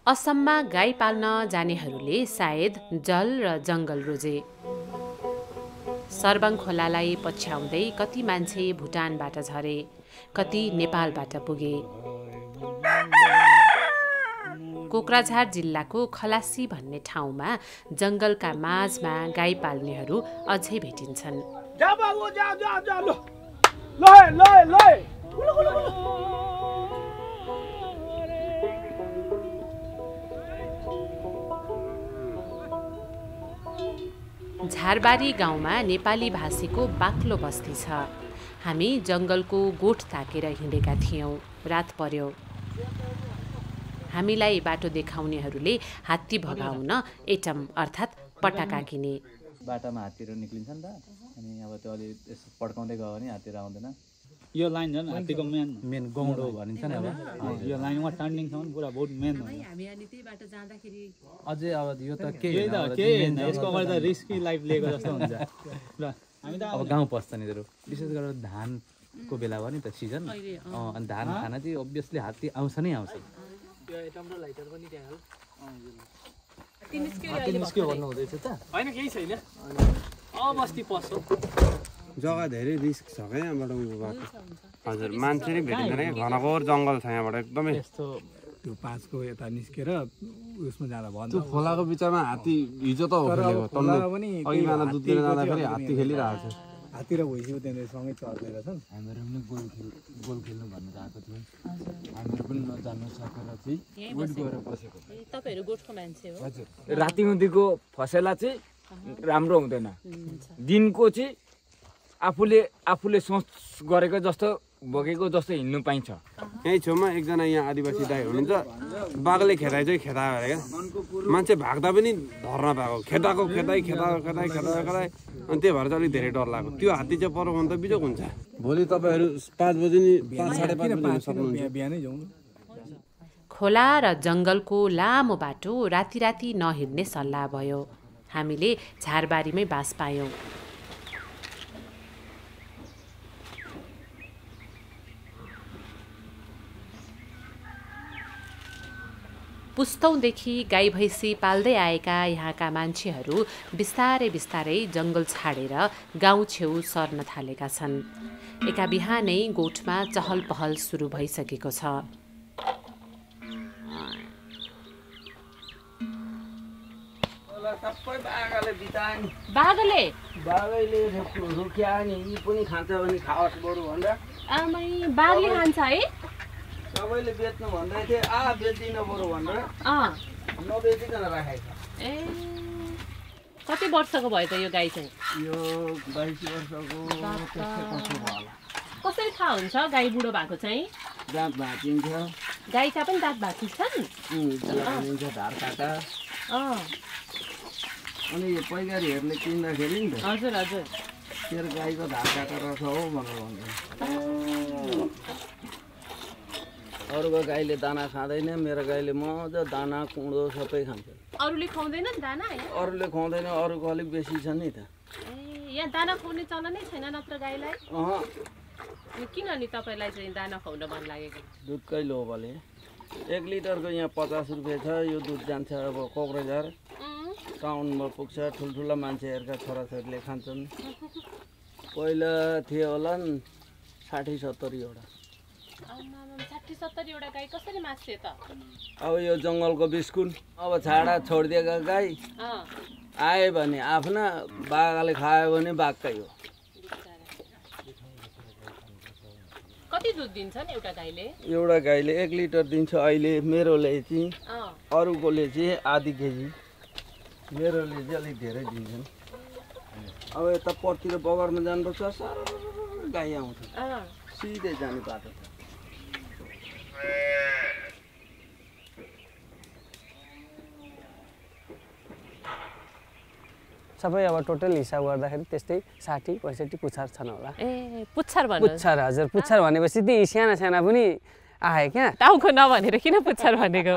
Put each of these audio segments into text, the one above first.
असममा गाई पाल्न जानेहरूले सायद जल र जङ्गल रोजे। सर्बङ खोलालाई पछ्याउँदै कति मान्छे भुटानबाट झरे, कति नेपालबाट पुगे। कोक्राझार जिल्लाको खलासी भन्ने ठाउँमा जङ्गलका माझमा गाई पाल्नेहरू अझै भेटिन्छन्। झारबारी गाउँमा नेपाली भाषीको बाक्लो बस्ती छ। हामी जङ्गलको गोठ ताकेर हिँडेका थियौँ। रात पर्यो। हामीलाई बाटो देखाउनेहरूले हात्ती भगाउन एटम अर्थात् पटाका किने। बाटामा हात्तीहरू निक्लिन्छ नि त, अनि अब त्यो अलि यसो पड्काउँदै गयो भने हात्तीहरू आउँदैन। यो लाइन झन् हात्तीको मेन गौँडो भनिन्छ नि अब। यो लाइनमा टर्निङसम्म पुरा बहुत मेन हो। हामी अनि त्यही बाटो जाँदाखेरि अझै अब यो त के हैन, यसको अगाडि त रिस्की लाइफ लिएको जस्तो हुन्छ। ल हामी त अब गाउँ पस्छ नि त्यो, विशेष गरेर धानको बेला हो नि त सिजन। अनि धान खान चाहिँ अभियसली हात्ती आउँछ नै आउँछ। त्यो एटम र लाइटर पनि त्यहाँ हाल। निस्क्यो भन्नु हुँदैछ त? हैन केही छैन। बस्ती पस्छ। जग्गा धेरै रिस्क छ क्या यहाँबाट उयो बाटो। हजुर, मान्छे नै भेटिँदैन क्या, घनघोर जङ्गल छ यहाँबाट एकदमै। त्यो 5 को यता निस्केर उसमा जाँदा भयो। त्यो खोलाको बिचमा हात्ती हिजो त हो खेलेको, तल्लो अघि माना दुध दिन जाँदाखेरि हात्ती खेलिरहेको छ। हात्ती र भैँसीको त्यहाँनिर सँगै चर्दै रहेछन्। हामीहरू पनि गोल खेल्नु भनेर आएको थियौँ। हामीहरू पनि नजान्नु सकेर चाहिँ गोठ गएर बसेको। तपाईहरु गोठको मान्छे हो? हजुर। रातिउँदीको फसेला चाहिँ राम्रो हुँदैन। दिनको चाहिँ आफूले सोच गरेको जस्तो बोकेको जस्तो हिँड्नु पाइन्छ। यही छेउमा एकजना यहाँ आदिवासी दाइ हुनुहुन्छ, बाघले खेदाइ चाहिँ खेदायो अरे क्या। मान्छे भाग्दा पनि धर्न पाएको, खेदायो अनि त्यही भएर चाहिँ अलिक धेरै डर लाग्यो। त्यो हात्ती चाहिँ पर भने त बिजोक हुन्छ। भोलि तपाईँहरू 5 बजी नि 5:30 बजी सक्नुहुन्छ। बिहानै जाउँ। खोला र जङ्गलको लामो बाटो राति नहिँड्ने सल्लाह भयो। हामीले झारबारीमै बास पायौँ। पुस्तौँदेखि गाई भैँसी पाल्दै आएका यहाँका मान्छेहरू बिस्तारै जङ्गल छाडेर गाउँ छेउ सर्न थालेका छन्। एका बिहानै गोठमा चहल पहल सुरु भइसकेको छ। बाघले रुख्या नि यी पनि खान्छ भने खाओस् बरु भनेर। बाघले खान्छ है? सबैले बेच्नु भन्दै थिए, बेच्दिन बरु भनेर नबेचिकन राखेको छ। ए, कति वर्षको भयो त यो गाई चाहिँ? यो 22 वर्षको त्यसै भयो होला। कसरी थाहा हुन्छ गाई बुढो भएको चाहिँ? दाँत भाँचिन्छ। गाईका पनि दाँत भाँचिन्छन्? धार काटा। अनि पैकारीहरूले किन्दाखेरि नि त, हजुर तेरो गाईको धार काटा रहेछ हो भनेर भन्छ। अरूको गाईले दाना खाँदैन, मेरो गाईले मजा दाना कुँडो सबै खान्छ। अरूले खुवाउँदैन दाना? अरूले खुवाउँदैन, अरूको अलिक बेसी छ नि त। यहाँ दाना खुवाउने चलन नै छैन नत्र गाईलाई? किन नि तपाईँलाई चाहिँ दाना खुवाउन मन लागेको? दुधकै लोभले। 1 लिटरको यहाँ 50 रुपियाँ छ। यो दुध जान्छ अब कोक्राझार टाउनमा पुग्छ। ठुल्ठुला मान्छेहरूका छोराछोरीले खान्छन्। पहिला थियो होला 60-70 वटा। 60-70 वटा गाई कसरी मास्थे त? अब यो जङ्गलको बिस्कुट। अब छाडा छोडिदिएका गाई आयो भने आफ्ना, बाघले खायो भने बाघकै हो। कति दुध दिन्छ नि एउटा गाईले? एउटा गाईले 1 लिटर दिन्छ अहिले। मेरोले चाहिँ, अरूकोले चाहिँ आधी केजी, मेरोले चाहिँ अलिक धेरै दिन्छन्। अब यता पर्तिर बगरमा जानुपर्छ, साह्रो गाई आउँछ, सिधै जाने बाटो छ। सबै अब टोटल हिसाब गर्दाखेरि त्यस्तै 60-65 पुच्छार छन् होला। ए, पुच्छार भन्नु? पुच्छार, हजुर। पुच्छार भनेपछि ती साना पनि आए क्या। टाउको नभनेर किन पुच्छार भनेको?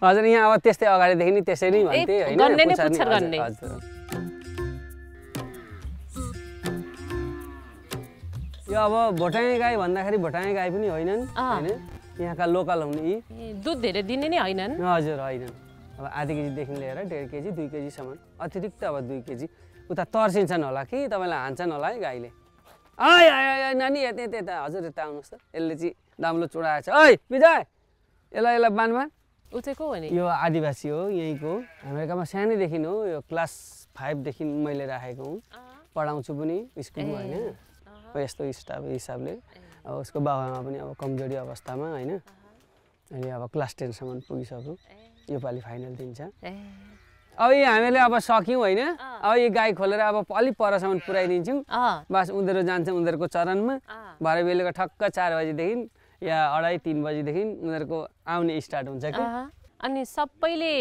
हजुर, यहाँ अब त्यस्तै अगाडिदेखि नि त्यसै नै भन्थे हैन? गन्ने नै पुच्छार गन्ने। हजुर। यो अब भोटाङ गाई भन्दाखेरि भोटाङ गाई पनि होइनन् हैन यहाँका लोकल हुन् यी दुध धेरै दिने नै होइनन् हजुर होइनन् अब आधी केजीदेखि लिएर 1.5 केजी 2 केजीसम्म अतिरिक्त अब 2 केजी उता तर्सिन्छन् होला कि तपाईँलाई हान्छन् होला है गाईले आय आय नानी यता हजुर यता आउनुहोस् त यसले चाहिँ दाम्लो चुडाएछ ओइ विजय यसलाई बानमा ऊ चाहिँ को हो नि यो आदिवासी हो यहीँको अमेरिकामा सानैदेखि हो यो क्लास 5 देखि मैले राखेको हुँ पढाउँछु पनि स्कुलमा होइन यस्तो स्टाफ हिसाबले अब उसको बाबामा पनि अब कमजोरी अवस्थामा होइन अहिले अब क्लास 10 सम्म पुगिसक्यो योपालि फाइनल दिन्छ अब यी हामीले अब सक्यौँ होइन अब यो गाई खोलेर अब अलिक परसम्म पुऱ्याइदिन्छौँ बस उनीहरू जान्छ उनीहरूको चरणमा भरे बेलुका ठक्क 4 बजीदेखि या 2:30-3 बजीदेखि उनीहरूको आउने स्टार्ट हुन्छ कि अनि सबैले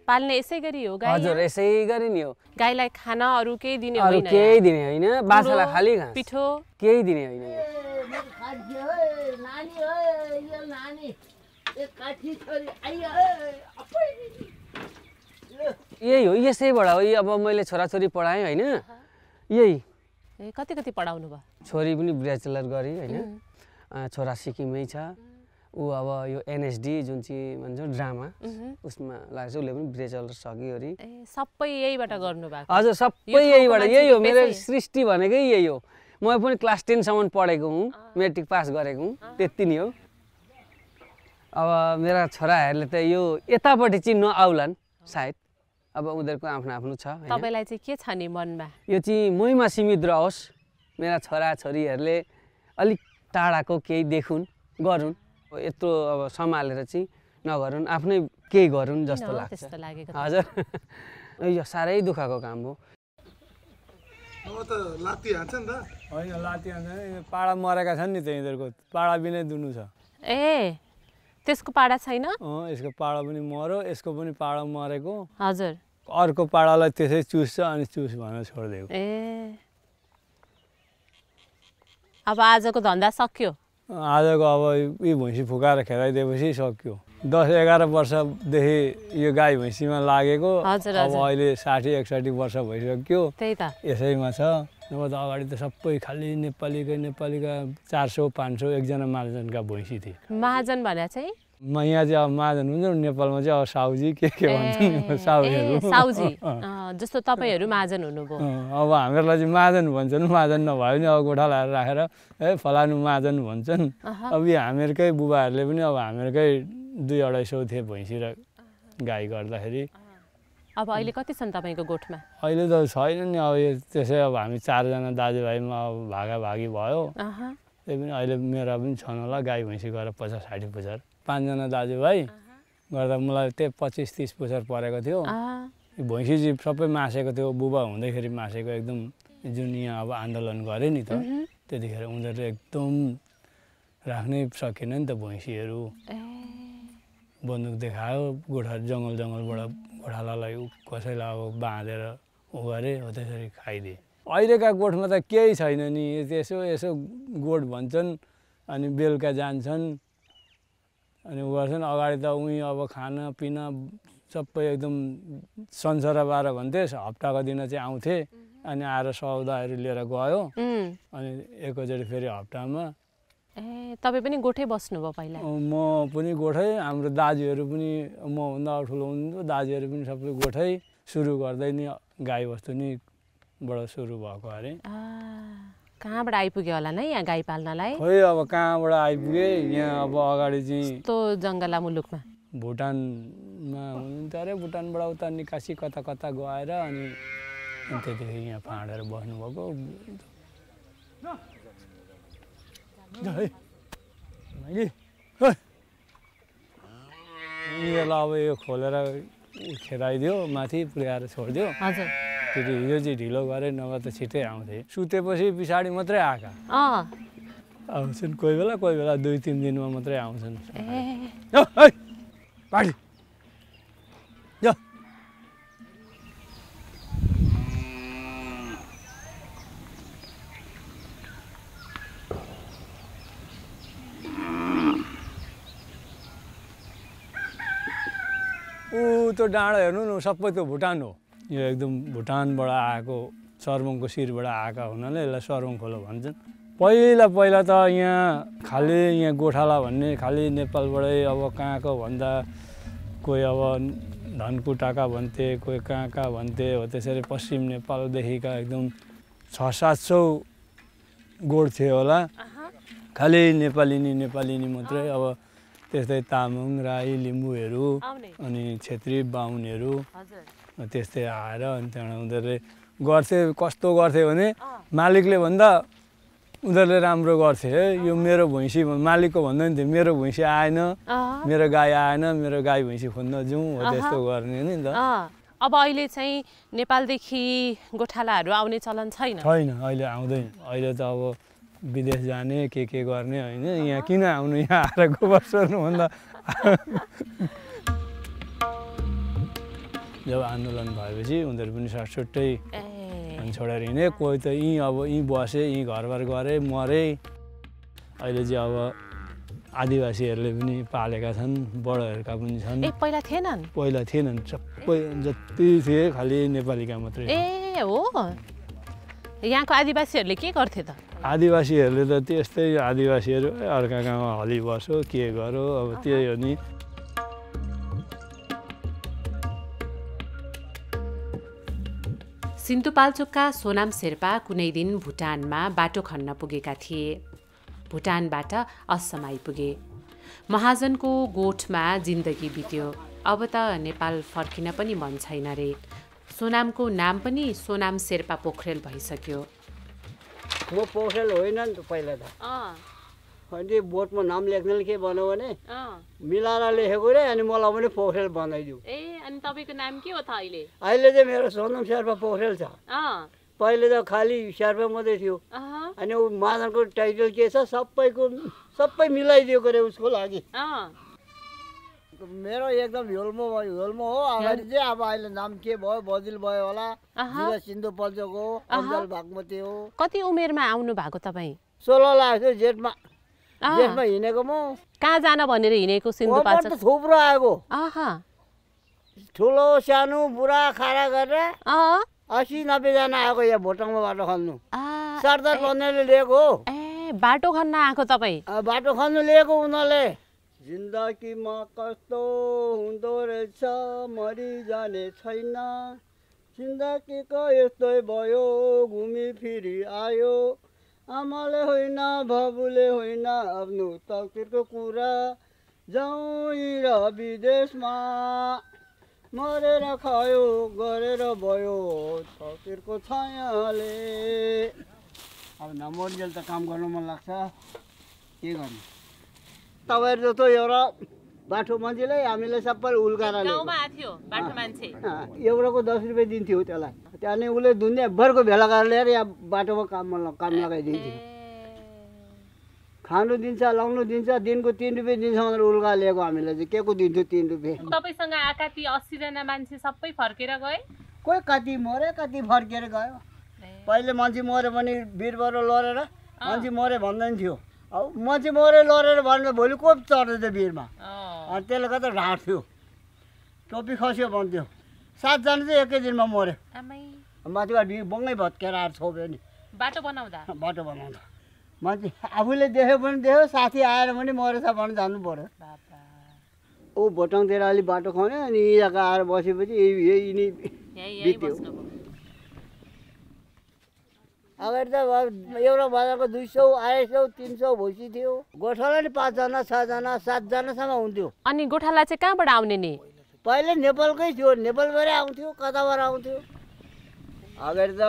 पाल्ने यसै गरी हो गाई हजुर यसै गरी नि हो गाईलाई खाना अरू केही दिने अरू होइन केही दिने होइन बाछालाई खाली घाँस पिठो केही दिने होइन यही हो यसैबाट हो अब मैले छोराछोरी पढाएँ होइन यही कति पढाउनु भयो छोरी पनि ब्याचलर गरी होइन छोरा सिक्किममै छ ऊ अब यो एनएसडी जुन चाहिँ भन्छ ड्रामा उसमा लाग्छ उसले पनि ब्याचलर सकिवरी सबै यहीबाट गर्नुभएको हजुर सबै यहीबाट यही हो मेरो सृष्टि भनेकै यही हो म पनि क्लास 10 सम्म पढेको हुँ मेट्रिक पास गरेको हुँ त्यति नै हो अब मेरा छोराहरूले त यो यतापट्टि चाहिँ नआउलान् सायद अब उनीहरूको आफ्नो आफ्नो छ तपाईलाई चाहिँ के छ नि मनमा यो चाहिँ मैमा सीमित रहोस् मेरा छोरा छोरीहरूले अलिक टाढाको केही देखुन् गरून् यत्रो अब सम्हालेर चाहिँ नगरून् आफ्नै केही गरून् जस्तो लाग्छ हजुर यो साह्रै दुःखको काम हो अब त लात्ती हान्छ नि त होइन लात्ती हान्छ पाडा मरेका छन् नि त यिनीहरूको पाडा बिनै दुनु छ ए त्यसको पाडा छैन यसको पाडा पनि मर्यो यसको पनि पाडा मरेको हजुर अर्को पाडालाई त्यसै चुस्छ अनि चुस भनेर छोडिदिएको ए अब आजको धन्दा सक्यो आजको अब यी भैँसी फुकाएर खेलाइदिएपछि सक्यो 10-11 वर्षदेखि यो गाई भैँसीमा लागेको अब अहिले 60-61 वर्ष भइसक्यो त्यही त यसैमा छ नभए त अगाडि त सबै खालि नेपालीका 400-500 एकजना महाजनका भैँसी थिए महाजन भने चाहिँ यहाँ चाहिँ अब महाजन हुन्छ नेपालमा चाहिँ अब साउजी के भन्छन् साउजी जस्तो तपाईँहरू महाजन हुनुभयो अब हामीहरूलाई चाहिँ महाजन भन्छन् महाजन नभए पनि अब गोठा लगाएर राखेर फलानु महाजन भन्छन् अब यो हामीहरूकै बुबाहरूले पनि अब हामीहरूकै 200-250 थिए भैँसी र गाई गर्दाखेरि अब अहिले कति छन् तपाईँको गोठमा अहिले त छैन नि अब यो त्यसै अब हामी 4 जना दाजुभाइमा अब भागाभागी भयो त्यही पनि अहिले मेरा पनि छन् होला गाई भैँसी गरेर 50-60 पुछार 5 जना दाजुभाइ गर्दा मलाई त्यही 25-30 पुछार परेको थियो भैँसी चाहिँ सबै मासेको थियो बुबा हुँदाखेरि मासेको एकदम जुन यहाँ अब आन्दोलन गरे नि त त्यतिखेर उनीहरू एकदम राख्नै सकेन नि त भैँसीहरू बन्दुक देखायो गोठा जङ्गलबाट गोठालालाई कसैलाई अब बाँधेर उ गरे हो त्यसरी खाइदिए अहिलेका गोठमा त केही छैन नि यसो गोठ भन्छन् अनि बेलुका जान्छन् अनि उ गर्छन् अगाडि त उहीँ अब खानापिना सबै एकदम संसार 12 भन्थे हप्ताको दिन चाहिँ आउँथे अनि आएर सौदाहरू लिएर गयो अनि एकैचोटि फेरि हप्तामा तपाईँ पनि गोठै बस्नुभयो पहिला म पनि गोठै हाम्रो दाजुहरू पनि मभन्दा ठुलो हुनुहुन्थ्यो दाजुहरू पनि सबै गोठै सुरु गर्दै नि गाईबस्तु नि बाट सुरु भएको अरे कहाँबाट आइपुग्यो होला नै यहाँ गाई पाल्नलाई खोइ अब कहाँबाट आइपुगे यहाँ अब अगाडि चाहिँ यस्तो जङ्गला मुलुकमा भुटानमा हुनुहुन्थ्यो अरे भुटानबाट उता निकासी कता कता गएर अनि त्यतिखेर यहाँ फाँडेर बस्नुभएको अब यो खोलेर खेदाइदियो माथि पुर्याएर छोडिदियो फेरि हिजो चाहिँ ढिलो गरेँ नभए त छिट्टै आउँथे सुतेपछि पछाडि मात्रै आएका आउँछन् कोही बेला 2-3 दिनमा मात्रै आउँछन् पार्टी त्यो डाँडा हेर्नु न सबै त्यो भुटान हो यो एकदम भुटानबाट आएको सर्वङको शिरबाट आएका हुनाले यसलाई सर्वङ खोलो भन्छन् पहिला त यहाँ खालि यहाँ गोठाला भन्ने खालि नेपालबाटै अब कहाँको भन्दा कोही अब धनकुटाका भन्थे कोही कहाँ भन्थे हो त्यसरी पश्चिम नेपालदेखिका एकदम 600-700 गोठ थियो होला खालि नेपाली मात्रै अब त्यस्तै तामाङ राई लिम्बूहरू अनि छेत्री बाहुनहरू त्यस्तै आएर अनि त्यहाँबाट उनीहरूले गर्थे कस्तो गर्थे भने मालिकले भन्दा उनीहरूले राम्रो गर्थे है यो मेरो भैँसी मालिकको भन्दा नि थियो मेरो भैँसी आएन मेरो गाई आएन मेरो गाई भैँसी खोज्न जाउँ हो त्यस्तो गर्ने नि त अब अहिले चाहिँ नेपालदेखि गोठालाहरू आउने चलन छैन अहिले आउँदैन अहिले त अब विदेश जाने के गर्ने होइन यहाँ किन आउनु यहाँ आएर गोबर सोर्नुभन्दा जब आन्दोलन भएपछि उनीहरू पनि सटसुट्टै छोडेर हिँडे कोही त यहीँ बसे यहीँ घरबार गरे मरे अहिले चाहिँ अब आदिवासीहरूले पनि पालेका छन् बडोहरूका पनि छन् पहिला थिएनन् सबै जति थिए खालि नेपालीका मात्रै हो यहाँको आदिवासीहरूले के गर्थे त आदिवासीहरूले त त्यस्तै आदिवासीहरू अर्का गाउँमा हली बस्यो के गर्यो अब त्यही हो नि सिन्धुपाल्चोकका सोनाम शेर्पा कुनै दिन भुटानमा बाटो खन्न पुगेका थिए भुटानबाट असम आइपुगे महाजनको गोठमा जिन्दगी बित्यो अब त नेपाल फर्किन पनि मन छैन रे सोनामको नाम पनि सोनाम शेर्पा पोखरेल भइसक्यो म पोखरेल होइन नि त पहिला त अनि बोटमा नाम लेख्नले के भन्यो भने मिलाएर लेखेको रे अनि मलाई पनि पोखरेल बनाइदियो अनि तपाईँको नाम के हो त अहिले चाहिँ मेरो सोनाम शेर्पा पोखरेल छ पहिले त खालि शेर्पा मात्रै थियो अनि ऊ महाजनको टाइटल के छ सबै मिलाइदिएको रे उसको लागि मेरो एकदम होल्मो हो अगाडि चाहिँ अब अहिले नाम के भयो बदल भयो होला जिल्ला सिन्धुपाल्चोक हो अञ्चल बागमती हो कति उमेरमा आउनु भएको तपाईँ 16 लाग्यो जेठमा हिँडेको म कहाँ जान भनेर हिँडेको सिन्धुपाल्चोक थुप्रो आएको ठुलो सानो बुढा खारा गरेर 80-90 जना आएको यहाँ भोटाङमा बाटो खन्नु सरदार बन्नेले लिएको बाटो खन्न आएको तपाईँ बाटो खन्नु लिएको उनीहरूले जिन्दगीमा कस्तो हुँदो रहेछ मरि जाने छैन जिन्दगीको यस्तै भयो घुमी फिरी आयो आमाले होइन बाबुले होइन आफ्नो तकदिरको कुरा जाउँ र विदेशमा मरेर खायो गरेर भयो तकदिरको छायाले अब नमरिजेल त काम गर्नु मन लाग्छ के गर्नु तपाईँहरू जस्तो एउटा बाटो मान्छेलाई हामीले सबै उल्काएर एउटाको 10 रुपियाँ दिन्थ्यो त्यसलाई त्यहाँदेखि उसले दुनियाँभरको भेला गरेर ल्याएर यहाँ बाटोमा काम लगाइदिन्थ्यो खानु दिन्छ लाउनु दिन्छ दिनको 3 रुपियाँ दिन्छ भनेर उल्का लिएको हामीले चाहिँ के को दिन्थ्यो 3 रुपियाँ तपाईँसँग आकाती 80 जना मान्छे सबै फर्केर गए कोही कति मरे कति फर्केर गयो पहिले मान्छे मऱ्यो भने वीरबाट लडेर मान्छे मऱ्यो भन्दैन थियो अब मान्छे मऱ्यो लडेर भन्दा भोलि को चढ्दै थियो वीरमा अनि त्यसले गर्दा ढाँट्थ्यो टोपी खस्यो भन्थ्यो 7 जना चाहिँ एकै दिनमा मऱ्यो माथिबाट बङ्गै भत्केर आएर छोप्यो नि बाटो बनाउँदा मान्छे आफूले देख्यो पनि देख्यो साथी आएर पनि मरेछ भने जानु पर्यो ऊ भोटाङतिर अलि बाटो खन्यो अनि यहाँको आएर बसेपछि यही बित्यो अगाडि त एउटा बजारको 200, 250, 300 भैँसी थियो गोठाला नि 5 जना 6 जना 7 जनासम्म हुन्थ्यो अनि गोठाला चाहिँ कहाँबाट आउने नि पहिले नेपालकै थियो नेपालबाटै आउँथ्यो कताबाट आउँथ्यो अगाडि त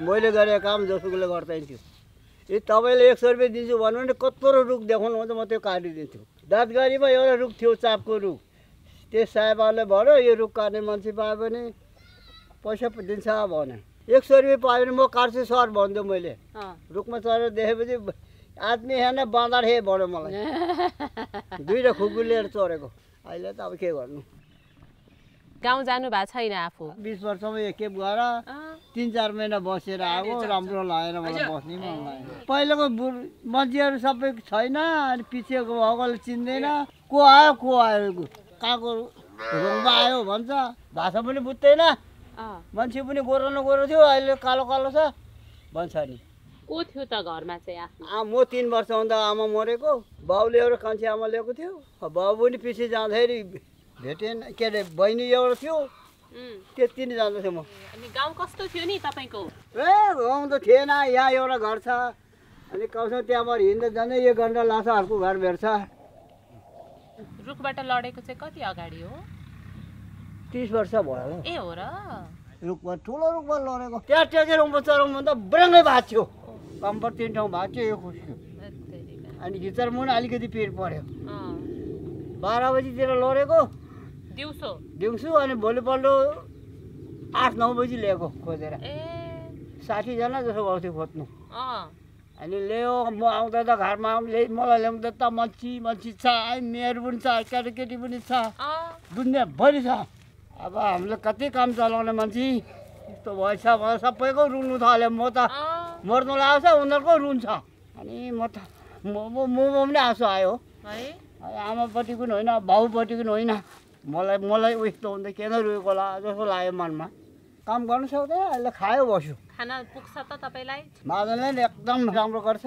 मैले गरेको काम जसोले गर्दैन थियो तपाईँले 100 रुपियाँ दिन्छु भन्नु भने कत्रो रुख देखाउनु हुन्छ म त्यो काटिदिन्छु दाँतगाडीमा एउटा रुख थियो चापको रुख त्यस साहेबले भन्यो यो रुख काट्ने मान्छे पायो भने पैसा दिन्छ भने 100 रुपियाँ पायो भने म काट्छु सर भन्थ्यो मैले रुखमा चढेर देखेपछि आदमी हेर्न बाँदर हे भन्यो मलाई 2 खुकुर लिएर चढेको अहिले त अब के गर्नु गाउँ जानु भएको छैन आफू 20 वर्षमा एकखेप गएर 3-4 महिना बसेर आएको राम्रो लागेर मलाई बस्नै मन लाग्यो पहिलेको मान्छेहरू सबै छैन अनि पिछेको भएकोले चिन्दैन को आयो कहाँको रोङमा आयो भन्छ भाषा पनि बुझ्दैन मान्छे पनि गोरो न गोरो थियो अहिले कालो कालो छ भन्छ नि को थियो त घरमा चाहिँ आफ्नो? म 3 वर्ष हुँदा आमा मरेको, बाउले एउटा कान्छी आमा ल्याएको थियो। बाउ पनि पछि जाँदाखेरि भेटेन, के अरे बहिनी एउटा थियो, त्यति नै जान्दथेँ म। अनि गाउँ कस्तो थियो नि तपाईँको? गाउँ त थिएन, यहाँ एउटा घर छ, अनि कमसेकम त्यहाँबाट हिँड्दा जाँदै 1 घन्टा लाग्छ अर्को घर भेट्छ। रुखबाट लडेको चाहिँ कति अगाडि हो? 30 वर्ष भयो। ए हो र? रुखमा ठुलो रुखमा लडेको, त्यहाँ टेकेर उँभो चराउँ भन्दा ब्रङ्गै भाँच्यो, कम्पर 3 ठाउँ भाँच्यो, यो खुस्क्यो। अनि घिचर मुनि अलिकति पिर पर्यो। 12 बजीतिर लडेको दिउँसो, अनि भोलिपल्ट 8-9 बजी ल्याएको खोजेर। 60 जना जस्तो भएको थियो खोज्नु। अनि ल्यायो, म आउँदा त घरमा मलाई ल्याउँदा त मच्छी छ, मेहरू पनि छ, केटाकेटी पनि छ, दुनियाँभरि छ। अब हामीले कति काम चलाउने मान्छे यस्तो भएछ भने सबैको रुनु थाल्यो। म त मर्नु लाग्छ, उनीहरूको रुन्छ। अनि म पनि आँसु आयो। आमापट्टिको पनि होइन, बाउपट्टिको पनि होइन, मलाई उयस्तो हुँदा किन रोएको होला जस्तो लाग्यो मनमा। काम गर्नु सक्दैन, अहिले खायो बस्यो। खाना पुग्छ त तपाईँलाई? मादनले एकदम राम्रो गर्छ।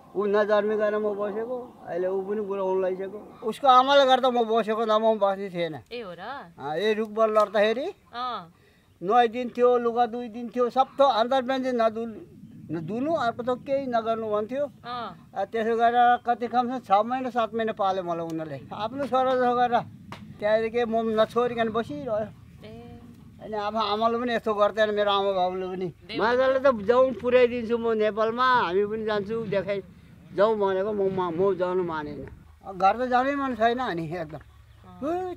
ऊ नजन्मी गएर म बसेको, अहिले ऊ पनि बुढो हुन लागिसक्यो। उसको आमाले गर्दा म बसेको, न म बस्ने थिएन। ए हो र? ए रुखबाट लड्दाखेरि 9 दिन थियो, लुगा 2 दिन थियो, सब थो अन्तर बेन्ची नधुनु, अर्को त केही नगर्नु भन्थ्यो। त्यसो गरेर कति कम 6 महिना 7 महिना पाल्यो मलाई उनीहरूले, आफ्नो छोरा जस्तो गरेर। त्यहाँदेखि म नछोडिकन बसिरह्यो। अनि अब आमाले पनि यस्तो गर्दैन, मेरो आमा बाबुले पनि। मजाले त जाउँ पुर्याइदिन्छु म नेपालमा, हामी पनि जान्छु, देखाइ जाउँ भनेको म जानु मानेन। घर त जानै मन छैन नि एकदम।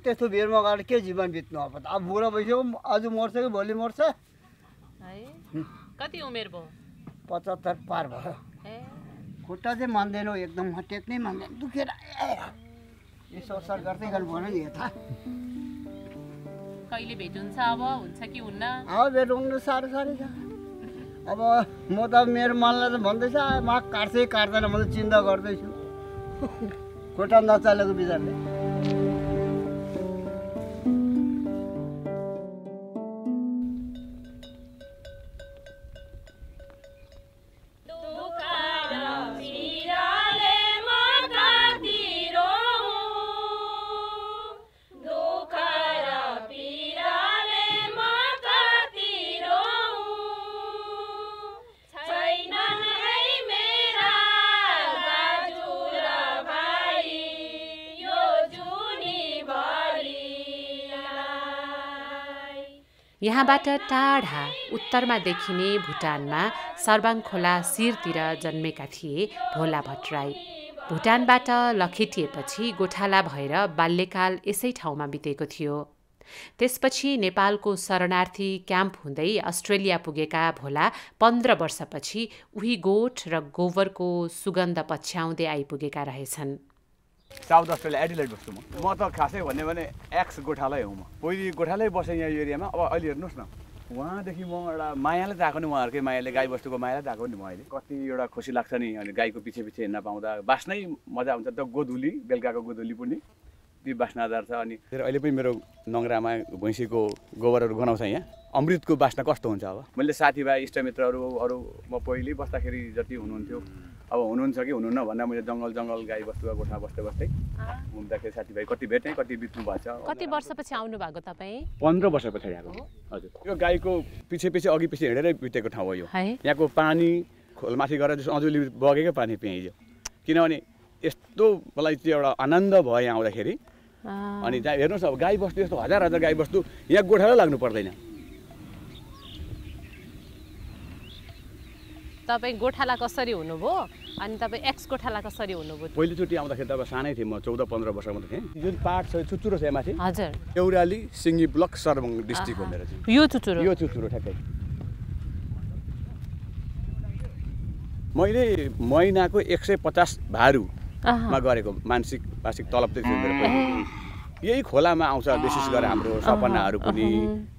त्यस्तो भिडमा गएर के जीवन बित्नु अब बुढो भइसक्यो, आज मर्छ कि भोलि मर्छ। कति उमेर भयो? 75 पार भयो। खुट्टा चाहिँ मान्दैन, एकदम टेक्नै मान्दैन, दुखेर यसो असर गर्दै गर्नु नि यता। कहिले भेट हुन्छ अब? हुन्छ कि हुन्न? भेट हुनु साह्रो छ। अब म त मेरो मनलाई त भन्दैछ, म काट्दैन, म त चिन्ता गर्दैछु। खुट्टा नचलेको बिचारले। यहाँबाट टाढा उत्तरमा देखिने भुटानमा सर्बाङ खोला शिरतिर जन्मेका थिए भोला भट्टराई। भुटानबाट लखेटिएपछि गोठाला भएर बाल्यकाल यसै ठाउँमा बितेको थियो। त्यसपछि नेपालको शरणार्थी क्याम्प हुँदै अस्ट्रेलिया पुगेका भोला 15 वर्षपछि उही गोठ र गोबरको सुगन्ध पछ्याउँदै आइपुगेका रहेछन्। साउथ अस्ट्रेलिया एडिलेड बस्छु म त खासै भन्यो भने एक्स गोठालै हुँ म। पहिले गोठालै बसेँ यहाँ एरियामा। अब अहिले हेर्नुहोस् न, उहाँदेखि म एउटा मायाले त आएको नि, उहाँहरूकै मायाले, गाईबस्तुको मायाले त आएको नि म अहिले। कति एउटा खुसी लाग्छ नि अनि गाईको पछि हिँड्न पाउँदा। बास्नै मजा हुन्छ त, गोधुली, बेलुकाको गोधुली पनि ती बास्नादार छ। अनि अहिले पनि मेरो नङ्ग्रामा भैँसीको गोबरहरू गनाउँछ यहाँ। अमृतको बास्ना कस्तो हुन्छ। अब मैले साथीभाइ इष्टमित्रहरू अरू म पहिले बस्दाखेरि जति हुनुहुन्थ्यो, अब हुनुहुन्छ कि हुनुहुन्न भन्दा मैले जङ्गल गाईबस्तुको गोठा बस्दै घुम्दाखेरि साथीभाइ कति भेट्ने, कति बित्नु भएको छ। कति वर्षपछि आउनु भएको तपाईँ? 15 वर्ष पछाडि आएको। हजुर, यो गाईको पछि अघि हिँडेरै बितेको ठाउँ हो यो। यहाँको पानी खोलमाथि गएर जस्तो अझुली बगेकै पानी पिइयो। किनभने यस्तो मलाई चाहिँ एउटा आनन्द भयो यहाँ आउँदाखेरि। अनि जहाँ हेर्नुहोस्, अब गाईबस्तु यस्तो हजार गाईबस्तु यहाँ गोठालै लाग्नु पर्दैन। तपाईँ गोठाला कसरी हुनुभयो अनि तपाईँ एक्स गोठाला कसरी हुनुभयो? पहिलोचोटि आउँदाखेरि त अब सानै थिएँ म, 14-15 वर्षको मात्रै थिएँ। जुन पार्ट छ चुचुरो छ माथि। हजुर, देउराली सिङ्गी ब्लक सर्बङ डिस्ट्रिक्ट हो मेरो चाहिँ। यो चुचुरो ठ्याक्कै। मैले महिनाको 150 भारूमा गरेको मासिक तलब चाहिँ मेरो पहिलो। यही खोलामा आउँछ विशेष गरेर हाम्रो सपनाहरू पनि।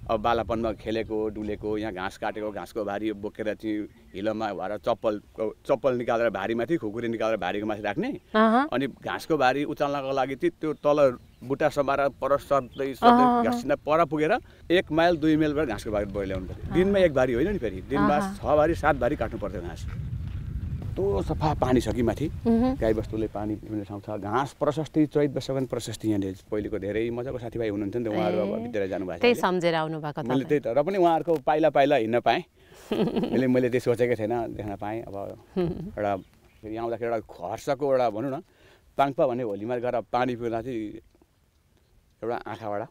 अब बालापनमा खेलेको डुलेको, यहाँ घाँस काटेको, घाँसको भारी बोकेर चाहिँ हिलोमा भएर चप्पल निकालेर भारीमाथि, खुकुरी निकालेर भारीको माथि राख्ने। अनि घाँसको भारी उचाल्नको लागि चाहिँ त्यो तल बुट्टा समाएर पर सर्दै घाँसिँदा पर पुगेर 1 माइल 2 माइल भएर घाँसको भारी बोकेर ल्याउनु पर्थ्यो। दिनमा 1 भारी होइन नि, फेरि दिनमा 6 भारी 7 भारी काट्नु पर्थ्यो घाँस। यस्तो सफा पानी छ कि माथि गाईबस्तुले पानी पिउने ठाउँ छ घाँस प्रशस्ति चैत वैशाखन प्रशस्ति यहाँनिर पहिलेको धेरै मजाको साथीभाइ हुनुहुन्थ्यो नि त उहाँहरू अब भित्र जानुभएको त्यही सम्झेर आउनु भएको मैले त्यही त र पनि उहाँहरूको पाइला पाइला हिँड्न पाएँ मैले त्यही सोचेकै थिएन देख्न पाएँ अब एउटा फेरि आउँदाखेरि एउटा खर्साको एउटा भनौँ न पाङ्पा भन्ने होलीमा गएर पानी पिउँदा चाहिँ एउटा आँखाबाट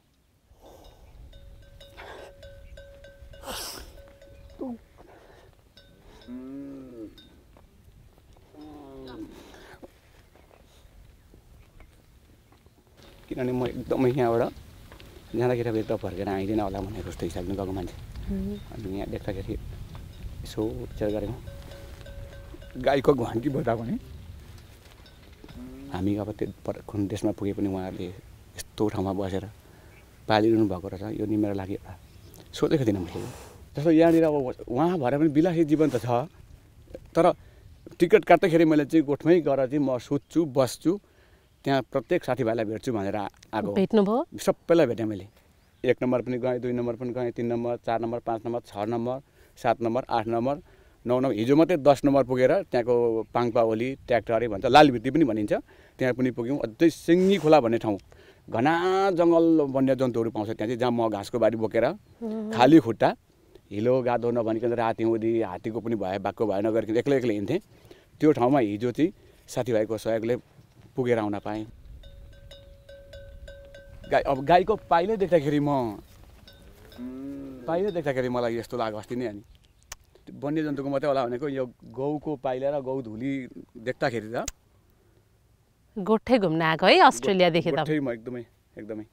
किनभने म एकदमै यहाँबाट जाँदाखेरि अब एकदम फर्केर आइदिन होला भनेको जस्तो हिसाबले गएको मान्छे अनि यहाँ देख्दाखेरि यसो विचार गरेको गाईको घन्टी बजा भने हामी अब त्यो कुन देशमा पुगे पनि उहाँहरूले यस्तो ठाउँमा बसेर पालिरहनु भएको रहेछ यो नि मेरो लागि एउटा सोचेको थिइनँ मैले जस्तो यहाँनिर अब उहाँ भएर पनि विलासी जीवन त छ तर टिकट काट्दाखेरि मैले चाहिँ गोठमै गएर चाहिँ म सुत्छु बस्छु त्यहाँ प्रत्येक साथीभाइलाई भेट्छु भनेर आएको भेट्नुभयो सबैलाई भेटेँ मैले 1 नम्बर पनि गएँ 2 नम्बर पनि गएँ 3 number 4 number 5 number 6 number 7 number 8 number 9 number हिजो मात्रै 10 नम्बर पुगेर त्यहाँको पाङ्पा ओली ट्याक्टरी भन्छ लालभित्ती पनि भनिन्छ त्यहाँ पनि पुग्यौँ अझै सिङ्गी खोला भन्ने ठाउँ घना जङ्गल वन्यजन्तुहरू पाउँछ त्यहाँ चाहिँ जहाँ म घाँसको बारी बोकेर खाली खुट्टा हिलो गाधो नभनिकन राति हुँदी हात्तीको पनि भए बाघको भए नगरिकन एक्लै एक्लै हिँड्थेँ त्यो ठाउँमा हिजो चाहिँ साथीभाइको सहयोगले पुगेर आउन पाएँ गाईको पाइलै देख्दाखेरि मलाई यस्तो लाग्यो अस्ति नै अनि वन्यजन्तुको मात्रै होला भनेको यो गौको पाइला र गौ धुली देख्दाखेरि त गोठै घुम्न आएको है अस्ट्रेलियादेखि त एकदमै एकदमै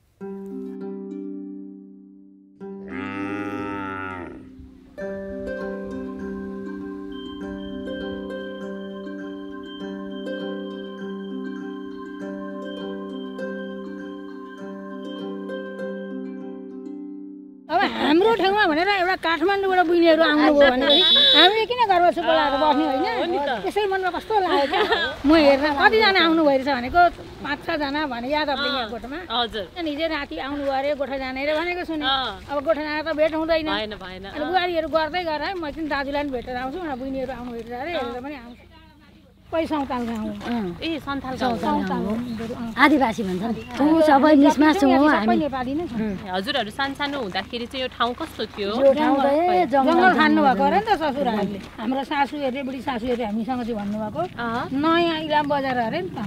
हाम्रो ठाउँमा भनेर एउटा काठमाडौँबाट बुइनेहरू आउनुभयो भनेपछि हामीले किन घरमा सुप लगाएर बस्ने होइन त्यसै मनमा कस्तो लाग्यो म हेर्न कतिजना आउनु भइरहेछ भनेको 5-6 जना भने यादवले यहाँ गोठमा हजुर अनि हिजो राति आउनु अरे गोठा जाने अरे भनेको सुने अब गोठा जाँदा त भेट हुँदैन अनि बुहारीहरू गर्दै गएर म चाहिँ दाजुलाई पनि भेटेर आउँछु भनेर बुइनेहरू आउनु भइरहेछ अरे हेरेर पनि आउँछु पैसाउताल गाउँ ए सन्थाल आदिवासी भन्छ नि सबै मिसमास छौँ हामी नेपाली नै छौँ हजुरहरू सानो हुँदाखेरि चाहिँ यो ठाउँ कस्तो थियो जङ्गल खान्नु भएको अरे नि त ससुराहरूले हाम्रो सासूहरूले बुढी सासूहरूले हामीसँग चाहिँ भन्नुभएको नयाँ इलाम बजार अरे नि त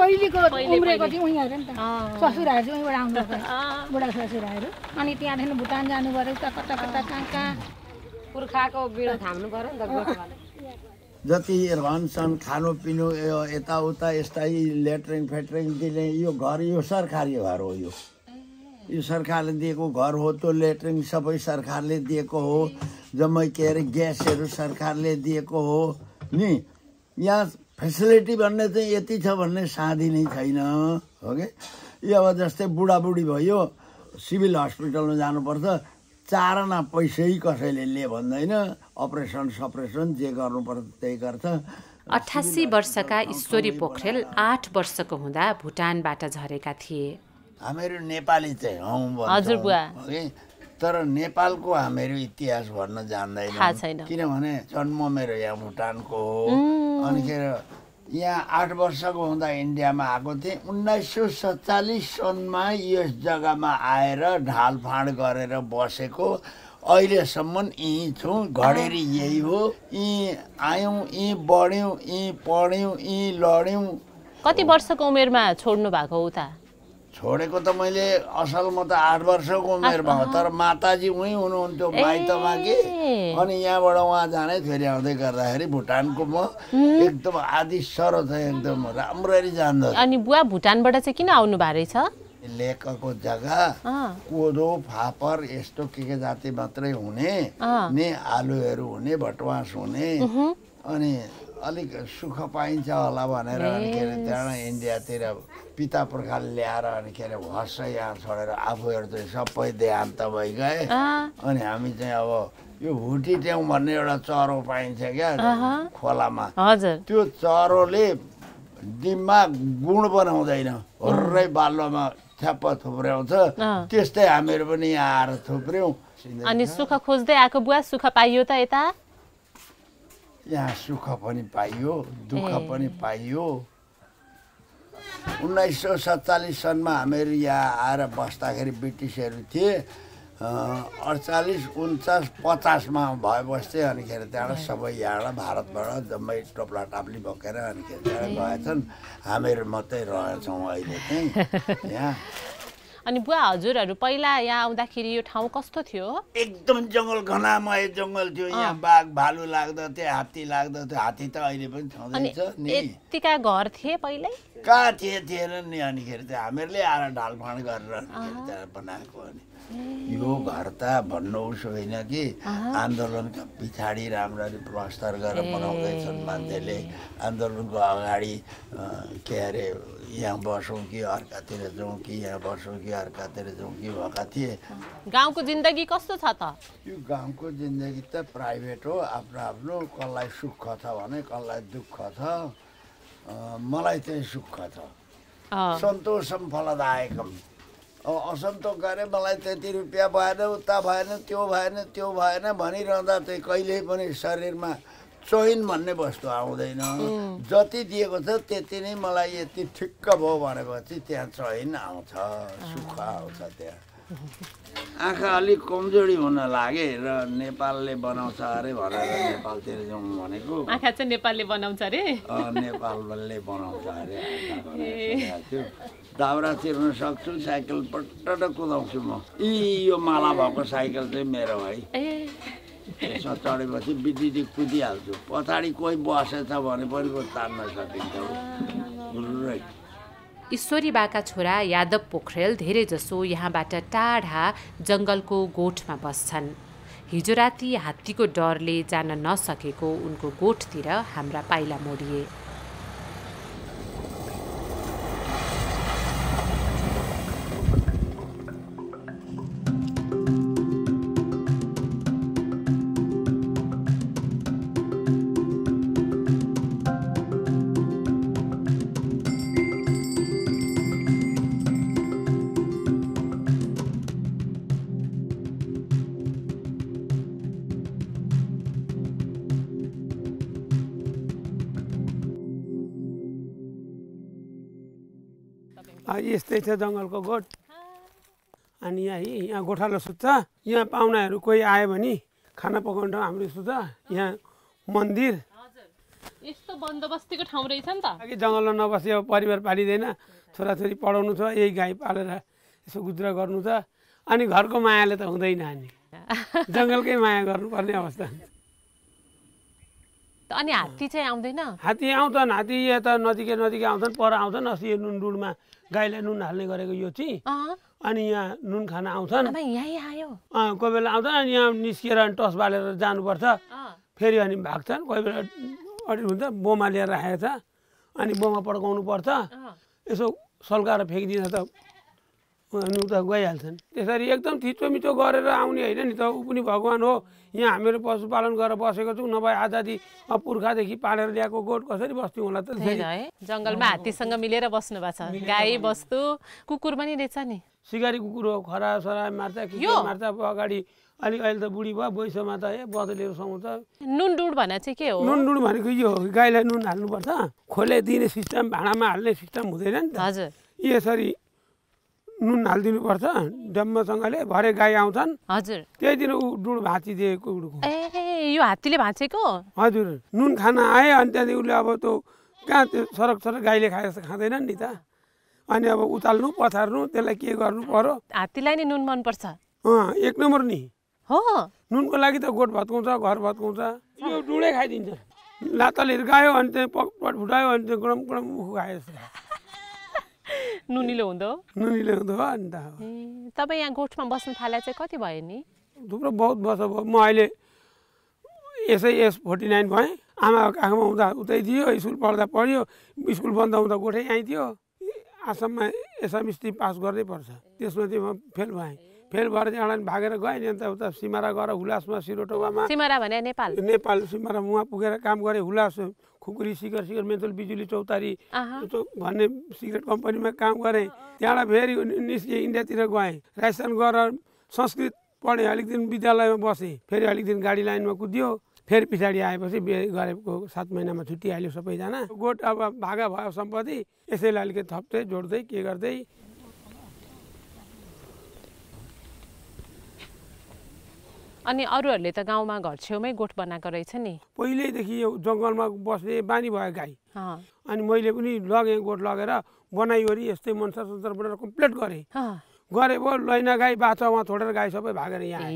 पहिलेको उम्रेको चाहिँ उहीँ अरे नि त ससुराहरू चाहिँ उहीँबाट आउनु भएको बुढा ससुराहरू अनि त्यहाँदेखि भुटान जानु पऱ्यो उता कता कता कहाँ पुर्खाको बिडो थाम्नु पऱ्यो नि त जति रहनसहन खानुपिनु यताउता यस्ता लेट्रिङ फेट्रिङ दिने यो घर यो सरकारी घर हो यो सरकारले दिएको घर हो त्यो लेट्रिङ सबै सरकारले दिएको हो जम्मै के अरे ग्यासहरू सरकारले दिएको हो नि यहाँ फेसिलिटी भन्ने चाहिँ यति छ भन्ने साधी नै छैन हो कि यो अब जस्तै बुढाबुढी भयो सिभिल हस्पिटलमा जानुपर्छ 4 आना पैसै कसैले ले भन्दैन अपरेसन सपरेसन जे गर्नुपर्छ त्यही गर्छ 88 वर्षका ईश्वरी पोखरेल 8 वर्षको हुँदा भुटानबाट झरेका थिए हामीहरू नेपाली चाहिँ हौँ हजुर बुवा तर नेपालको हामीहरू इतिहास भन्न जान्दैन किनभने जन्म मेरो यहाँ भुटानको हो अनि यहाँ 8 वर्षको हुँदा इन्डियामा आएको थिएँ 1947 सनमा यस जग्गामा आएर ढालफाँड गरेर बसेको अहिलेसम्म यहीँ छौँ घडेरी यही हो यहीँ आयौँ यहीँ बढ्यौँ यहीँ पढ्यौँ यहीँ लड्यौँ कति वर्षको उमेरमा छोड्नु भएको उता छोडेको त मैले असलमा त 8 वर्षको उमेरमा हो तर माताजी उहीँ हुनुहुन्थ्यो माइतमा कि अनि यहाँबाट उहाँ जाने फेरि आउँदै गर्दाखेरि भुटानको म एकदम आदि सरो छ एकदम राम्ररी जान्दछ अनि बुवा भुटानबाट चाहिँ किन आउनु भएको रहेछ लेकको जग्गा कोदो फापर यस्तो के जाति मात्रै हुने नि आलुहरू हुने भटमास हुने अनि अलिक सुख पाइन्छ होला भनेर अनि के अरे त्यहाँ इन्डियातिर पिता पुर्खाले ल्याएर अनि के अरे हर्ष यहाँ छोडेर आफूहरू चाहिँ सबै देहान्त भइगए अनि हामी चाहिँ अब यो हुटी ट्याउ भन्ने एउटा चरो पाइन्छ क्या खोलामा त्यो चरोले डिममा गुण बनाउँदैन हर्रै बालुवामा थ्याप्प थुप्र्याउँछ त्यस्तै हामीहरू पनि यहाँ आएर थुप्र्यौँ अनि सुख खोज्दै आएको बुवा सुख पाइयो त यता यहाँ सुख पनि पाइयो दुःख पनि पाइयो 1947 सनमा हामीहरू यहाँ आएर बस्दाखेरि ब्रिटिसहरू थिए 48, 49, 50मा भएपछि अनिखेर त्यहाँबाट सबै यहाँबाट भारतबाट जम्मै टोप्ला टाप्ली बोकेर अनिखेर त्यहाँ गएछन् हामीहरू मात्रै रहेछौँ अहिले चाहिँ यहाँ अनि बुवा हजुरहरू पहिला यहाँ आउँदाखेरि यो ठाउँ कस्तो थियो एकदम जङ्गल घनामय जङ्गल थियो यहाँ बाघ भालु लाग्दथे हात्ती लाग्दथ्यो हात्ती त अहिले पनि छँदैछ नि यतिका घर थिए पहिल्यै कहाँ थिएन नि अनिखेर चाहिँ हामीहरूले आएर ढालफाँड गरेर त्यहाँ बनाएको अनि यो घर त भन्नुहोस् होइन कि आन्दोलनका पछाडि राम्ररी प्लास्टर गरेर बनाउँदैछन् मान्छेले आन्दोलनको अगाडि के अरे यहाँ बसौँ कि अर्कातिर जाउँ कि यहाँ बसौँ कि अर्कातिर जाउँ कि भएका थिए गाउँको जिन्दगी कस्तो छ त यो गाउँको जिन्दगी त प्राइभेट हो आफ्नो आफ्नो कसलाई सुख छ भने कसलाई दुःख छ मलाई चाहिँ सुख छ सन्तोषम फलदायकम असन्तोष गरे मलाई त्यति रुपियाँ भएन उता भएन त्यो भएन भनिरहँदा चाहिँ कहिल्यै पनि शरीरमा चोइन भन्ने वस्तु आउँदैन जति दिएको छ त्यति नै मलाई यति ठिक्क भयो भनेपछि त्यहाँ चोइन आउँछ सुख आउँछ त्यहाँ आँखा अलिक कमजोरी हुन लागे र नेपालले बनाउँछ अरे भनेर नेपालतिर जाउँ भनेको आँखा चाहिँ नेपालले बनाउँछ अरे नेपालले बनाउँछ अरे दाउरा चिर्न सक्छु साइकल पट्ट कुदाउँछु म यो माला भएको साइकल चाहिँ मेरो है त्यसमा चढेपछि बिटिटी कुदिहाल्छु पछाडि कोही बसेछ भने पनि तान्न सकिन्छ ईश्वरी बाका छोरा यादव पोखरेल धेरैजसो यहाँबाट टाढा जङ्गलको गोठमा बस्छन् हिजो राति हात्तीको डरले जान नसकेको उनको गोठतिर हाम्रा पाइला मोडिए यस्तै छ जङ्गलको गोठ अनि यहाँ गोठालो सुत्छ यहाँ पाहुनाहरू कोही आयो भने खाना पकाउनु ठाउँ हाम्रो सुत्छ यहाँ मन्दिर यस्तो बन्दोबस्तीको ठाउँ रहेछ नि त कि जङ्गलमा नबसे अब परिवार पालिँदैन छोराछोरी पढाउनु छ यही गाई पालेर यसो गुजरा गर्नु छ अनि घरको मायाले त हुँदैन अनि जङ्गलकै माया गर्नुपर्ने अवस्था अनि हात्ती चाहिँ आउँदैन हात्ती आउँछन् हात्ती यता नजिकै आउँछन् पर आउँछन् अस्ति यो नुनडुडमा गाईलाई नुन हाल्ने गरेको यो चाहिँ अनि यहाँ नुन खान आउँछन् कोही बेला आउँछन् अनि यहाँ निस्किएर टस बालेर जानुपर्छ फेरि अनि भाग्छन् कोही बेला अडिट हुन्छ बोमा लिएर राखेको छ अनि बोमा पड्काउनु पर्छ यसो सल्काएर फ्याँकिदिँदा त अनि उता गइहाल्छन् त्यसरी एकदम थिचोमिचो गरेर आउने होइन नि त ऊ पनि भगवान् हो यहाँ हामीहरू पशुपालन गरेर बसेको छौँ नभए आजादी पुर्खादेखि पालेर ल्याएको गोठ कसरी बस्थ्यौँ होला त जङ्गलमा हात्तीसँग मिलेर बस्नु भएको छ गाई बस्तु कुकुर पनि रहेछ नि सिकारी कुकुर हो खरा सरा मार्छ मार्छ अगाडि अलिक अहिले त बुढी भयो भैँसोमा त बदलीहरू समाउँछ नुनडुड भने चाहिँ के हो नुनडुड भनेको यो हो गाईलाई नुन हाल्नुपर्छ खोले दिने सिस्टम भाँडामा हाल्ने सिस्टम हुँदैन नि त हजुर यसरी नुन हालिदिनुपर्छ डम्मसँगले भरे गाई आउँछन् हजुर त्यही दिन ऊ डुड भाँचिदिएको यो हात्तीले भाँचेको हजुर नुन खान आए अनि त्यहाँदेखि उसले अब त्यो कहाँ त्यो सरक गाईले खाए जस्तो खाँदैन नि त अनि अब उचाल्नु पछार्नु त्यसलाई के गर्नु पर्यो हात्तीलाई नै नुन मनपर्छ एक नम्बर नि हो नुनको लागि त गोठ भत्काउँछ घर भत्काउँछ यो डुडै खाइदिन्छ लातले हिर्कायो अनि त्यहाँ पट फुटायो अनि त्यो गरम गरम मुख खायो नुनिलो हुँदो अनि त तपाईँ यहाँ गोठमा बस्नु थाले चाहिँ कति भयो नि थुप्रो बहुत वर्ष भयो म अहिले एसआइएस 49 भएँ आमा आँखामा हुँदा उतै थियो स्कुल पढ्दा पढ्यो स्कुल बन्द हुँदा गोठै यहीँ थियो आसाममा एसएमएसटी पास गर्नै पर्छ त्यसमा चाहिँ म फेल भएँ फेल भएर चाहिँ भागेर गएँ नि अन्त उता सिमारा गएर हुलासमा सिरोटोबामा सिमारा भने नेपाल सिमारा उहाँ पुगेर काम गरेँ हुलास खुकुरी सिकर मेन्थल बिजुली चौतारी भन्ने सिगरेट कम्पनीमा काम गरेँ त्यहाँबाट फेरि निस्केँ इन्डियातिर गएँ राजस्थान गएर संस्कृत पढेँ अलिक दिन विद्यालयमा बसेँ फेरि अलिक दिन गाडी लाइनमा कुदियो फेरि पछाडि आएपछि बिहे गरेको 7 महिनामा छुट्टी हाल्यो सबैजना। गोठ अब भागा भयो सम्पत्ति, यसैलाई अलिकति थप्दै जोड्दै के गर्दै। अनि अरूहरूले त गाउँमा घर छेउमै गोठ बनाएको रहेछ नि। पहिल्यैदेखि यो जङ्गलमा बस्ने बानी भयो गाई। अनि मैले पनि लगेँ गोठ लगेर बनाइवरी यस्तै मनसार संसार बनाएर कम्प्लिट गरेँ। गरे भयो लैना गाई बाछा उहाँ छोडेर गाई सबै भागेर यहाँ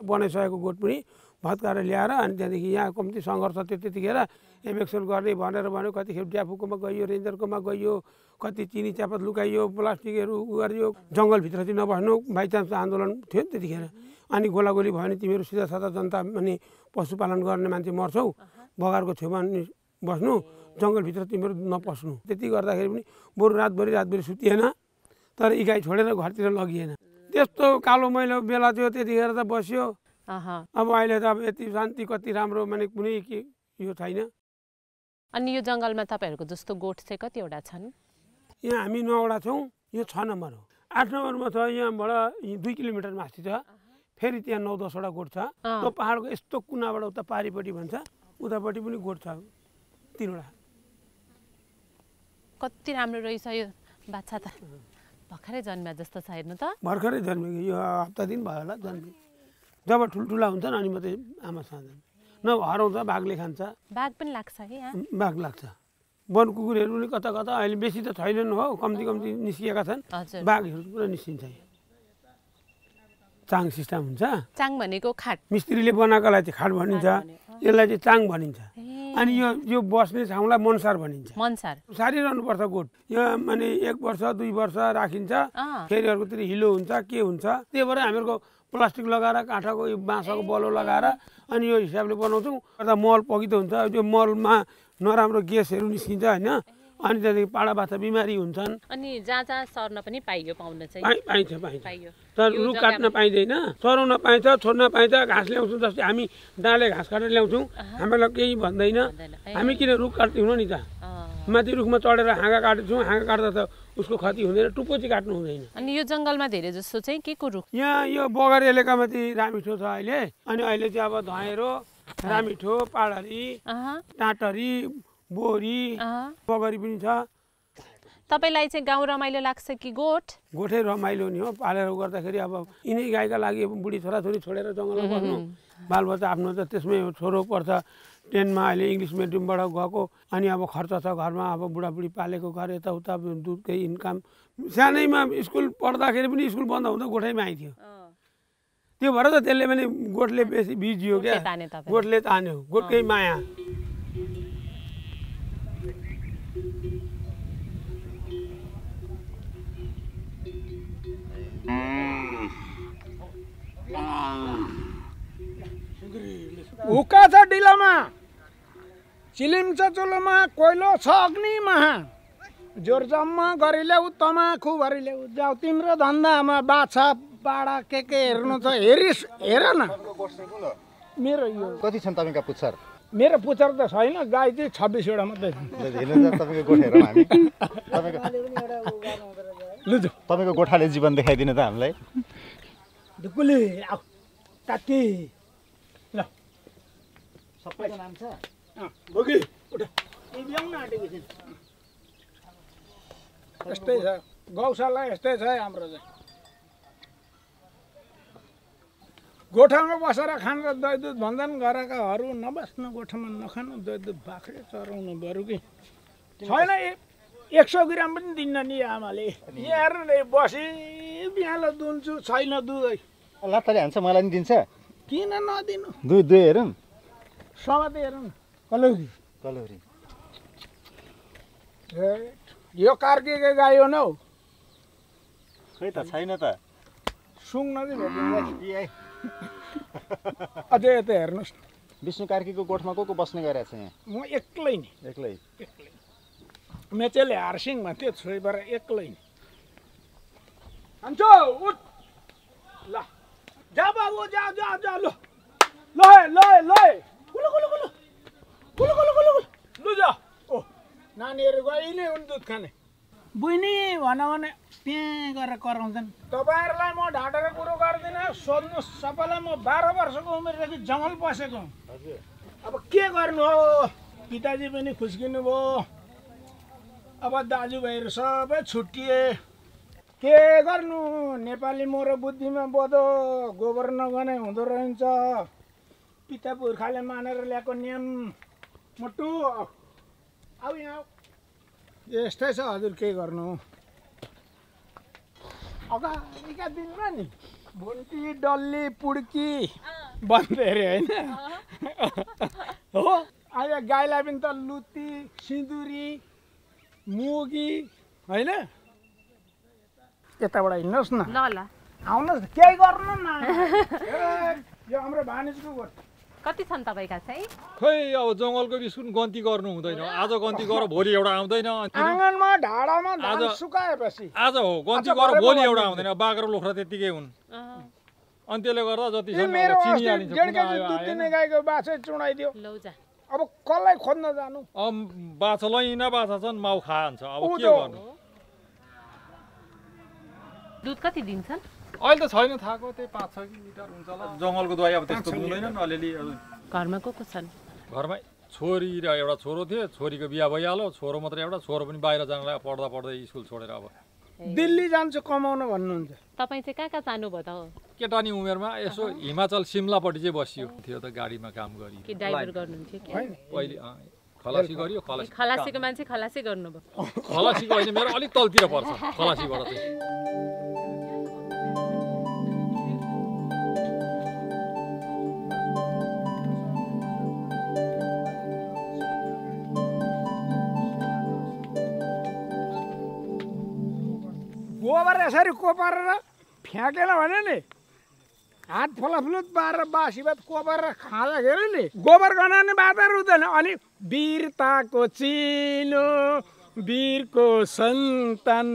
बनाइसकेको गोठ पनि भत्काएर ल्याएर अनि त्यहाँदेखि यहाँ कम्ती सङ्घर्ष थियो। त्यतिखेर एभेक्सन गर्ने भनेर भन्यो, कतिखेर ड्याफुकोमा गइयो, रेन्जरकोमा गइयो, कति चिनी चियापत लुकाइयो, प्लास्टिकहरू गरियो। जङ्गलभित्र चाहिँ नबस्नु, बाइचान्स आन्दोलन थियो नि त्यतिखेर। अनि गोलागोली भयो भने तिमीहरू सिधा साधा जनता अनि पशुपालन गर्ने मान्छे मर्छौ, बगारको छेउमा बस्नु, जङ्गलभित्र तिमीहरू नपस्नु। त्यति गर्दाखेरि पनि बरु रातभरि सुतिएन, तर यी गाई छोडेर घरतिर लगिएन। त्यस्तो कालो मैलो बेला थियो त्यतिखेर त बस्यो। अब अहिले त अब यति शान्ति कति राम्रो माने कुनै यो छैन। अनि यो जङ्गलमा तपाईँहरूको जस्तो गोठ चाहिँ कतिवटा छन्? यहाँ हामी 9वटा छौँ, यो 6 नम्बर हो। 8 नम्बरमा छ, यहाँबाट 2 किलोमिटर माथि छ। फेरि त्यहाँ 9-10वटा गोठ छ। त्यो पहाडको यस्तो कुनाबाट उता पारिपट्टि भन्छ, उतापट्टि पनि गोठ छ 3वटा। कति राम्रो रहेछ यो बाछा त। भर्खरै जन्म्या जस्तो छ हेर्नु त। भर्खरै जन्मेको, यो हप्ता दिन भयो होला जन्मे। जब ठुल्ठुला हुन्छन् अनि मात्रै आमासँग न हराउँछ, बाघले खान्छ। बाघ पनि लाग्छ है यहाँ? बाघ लाग्छ। वन कुकुरहरू पनि कता कता अहिले बेसी त छैनन् हो, कम्ती निस्किएका छन्। बाघहरू पुरा निस्किन्छ। चाङ सिस्टम हुन्छ। चाङ भनेको खाट? मिस्त्रीले बनाएकोलाई चाहिँ खाट भनिन्छ, यसलाई चाहिँ चाङ भनिन्छ। अनि यो बस्ने ठाउँलाई मनसार भनिन्छ। मनसार सारिरहनुपर्छ गोठ। यो माने 1 वर्ष 2 वर्ष राखिन्छ, फेरि अर्कोतिर हिलो हुन्छ के हुन्छ। त्यही भएर हामीहरूको प्लास्टिक लगाएर काठको यो बाँसको बलो लगाएर अनि यो हिसाबले बनाउँछौँ। मल पगितो हुन्छ, त्यो मलमा नराम्रो ग्यासहरू निस्किन्छ होइन। अनि त्यहाँदेखि पाडा बाछा बिमारी हुन्छन्। अनि जहाँ सर्न पनि पाउन चाहिँ पाइन्छ। तर रुख काट्न पाइँदैन, चराउन पाइन्छ, छोड्न पाइन्छ। घाँस ल्याउँछौँ, जस्तै हामी डाँले घाँस काटेर ल्याउँछौँ, हामीलाई केही भन्दैन। हामी किन रुख काट्दैनौँ नि त? माथि रुखमा चढेर हाँगा काट्छौँ, हाँगा काट्दा त उसको क्षति हुँदैन, टुप्पो चाहिँ काट्नु हुँदैन। अनि यो जङ्गलमा धेरै जस्तो चाहिँ के को रुख? यहाँ यो बगर एलेकामा चाहिँ रामिठो छ अहिले। अनि अहिले चाहिँ अब धँयरो, रामिठो, पाडरी, टाटरी, बोरी, बगरी पनि छ। तपाईँलाई चाहिँ गाउँ रमाइलो लाग्छ कि गोठ? गोठै रमाइलो नि हो। पालेर गर्दाखेरि अब यिनै गाईका लागि बुढी छोराछोरी छोडेर जङ्गलमा बस्नु, बालबच्चा आफ्नो त त्यसमै छोरो पर्छ 10मा, अहिले इङ्ग्लिस मिडियमबाट गएको। अनि अब खर्च छ घरमा, अब बुढाबुढी पालेको घर, यताउता दुधकै इन्कम। सानैमा स्कुल पढ्दाखेरि पनि स्कुल बन्द हुँदा गोठैमा आइथ्यो। त्यो भएर त त्यसले पनि गोठले बेसी बिजियो क्या, गोठले तान्यो, गोठकै माया। हुक्का छ डिलोमा, चिलिम छ चुलोमा, कोइलो छ अग्निमा, जोरजम्मा गरिल्याउ तमाखु भरिल्याउ, जाऊ तिम्रो धन्दामा बाछा पाडा के हेर्नु छ हेर न। मेरो यो कति छन् तपाईँका पुच्छर? मेरो पुच्छर त छैन, गाई चाहिँ 26वटा मात्रै छ। तपाईँको गोठ हेरौँ हामी। तपाईँको गोठाले जीवन देखाइदिनु त हामीलाई। ढुकुली काकी ल सबैको नाम छ। बोगी उठ, ल्याउन आँटेको छ। यस्तै छ गौशाला, यस्तै छ हाम्रो चाहिँ। गोठामा बसेर खान र दही दुध भन्छन् गरेकाहरू, नबस्नु गोठामा नखानु दही दुध, बाख्रे चराउनु बरु कि छैन। 100 ग्राम पनि दिन्न नि आमाले। यहाँ बसी बिहान दुन्छु, छैन दुध। लात्ताले हान्छ, मलाई नि दिन्छ? किन नदिनु? दुध हेरौँ, समाते हेरौँ। कलौरी कलौरी यो कार्कीको गाई हो न हौ। खै त छैन त। सुँग्न चाहिँ भेटिन्छ। अझै यता हेर्नुहोस्। विष्णु कार्कीको गोठमा को बस्ने गरेको छ यहाँ? म एक्लै नि। एक्लै? मेचेले हारसिङ भन्थ्यो, छोरीबाट एक्लै नि। हान्छौ उठ ल, जा बाबु जा जा जा। ल ल ल ल कुलु कुलु कुलु कुलु कुलु कुलु लु जा। ओ नानीहरू गइ नै हुन् दुध खाने। बुइनी भन्यो भने त्यहाँ गरेर कराउँछन्। तपाईँहरूलाई म ढाँटेर कुरो गर्दिनँ, सोध्नुहोस् सबैलाई। म 12 वर्षको उमेरदेखि जङ्गल पसेको। अब के गर्नु हो, पिताजी पनि खुस्किनु भयो, अब दाजुभाइहरू सबै छुट्टिए। के गर्नु, नेपाली मोरो बुद्धिमा बोधो, गोबर नगने हुँदो रहन्छ। पिता पुर्खाले मानेर ल्याएको नियम। मोटु आऊ यहाँ, यस्तै छ हजुर, के गर्नु। अगाडिका दिनमा नि भुन्टी डल्ली पुड्की बन्दै अरे होइन हो। अहिले गाईलाई पनि त लुती सिँदुरी मुगी होइन। यताबाट हिँड्नुहोस् न, ल ल आउनुहोस्, केही गर्नु न। यो हाम्रो भानिजको गोठ। कति छन् तपाईँका चाहिँ? खै अब जङ्गलको बिस्कुट गन्ती गर्नु हुँदैन। आज गन्ती गर, भोलि एउटा आउँदैन। आँगनमा ढाडामा धान सुकाएपछि आज हो गन्ती गर, भोलि एउटा आउँदैन। बाख्रा लोख्रा त्यत्तिकै हुन्। अनि त्यसले गर्दा जति चिनी हालिन्छ। 1.5 केजी दुध दिने गाईको बाछै चुडाइदियो। अब कसलाई खोज्न जानु? अब बाछा लैना बाछा छन्, माउ खान्छ। अब के गर्नु? दुध कति दिन्छन्? अहिले त छैन थाको, त्यही 5-6 लिटर हुन्छ होला। जङ्गलको दबाई अब त्यस्तो दिँदैनन् अलिअलि। घरमा को छन्? घरमा छोरी र एउटा छोरो थियो। छोरीको बिहा भइहाल्यो, छोरो मात्रै एउटा। छोरो पनि बाहिर जानलाई पढ्दा पढ्दै स्कुल छोडेर अब दिल्ली जान्छु कमाउन भन्नुहुन्छ। तपाईँ चाहिँ कहाँ जानुभयो त? केटानी उमेरमा यसो हिमाचल सिमलापट्टि चाहिँ बसियो थियो त, गाडीमा काम गरियो। के ड्राइभर गर्नुहुन्थ्यो कि? पहिले खलासी गरियो। खलासीको मान्छे खलासी गर्नुभयो? खलासीको होइन, मेरो अलिक तलतिर पर्छ खलासीबाट चाहिँ। गोबर यसरी कोपारेर फ्याँकेन भने नि, हात फलाफुलुत पारेर बासी भात कोपारेर खाँदाखेरि नि गोबर गनाउने बातहरू हुँदैन। अनि वीरताको चिनो, वीरको सन्तान,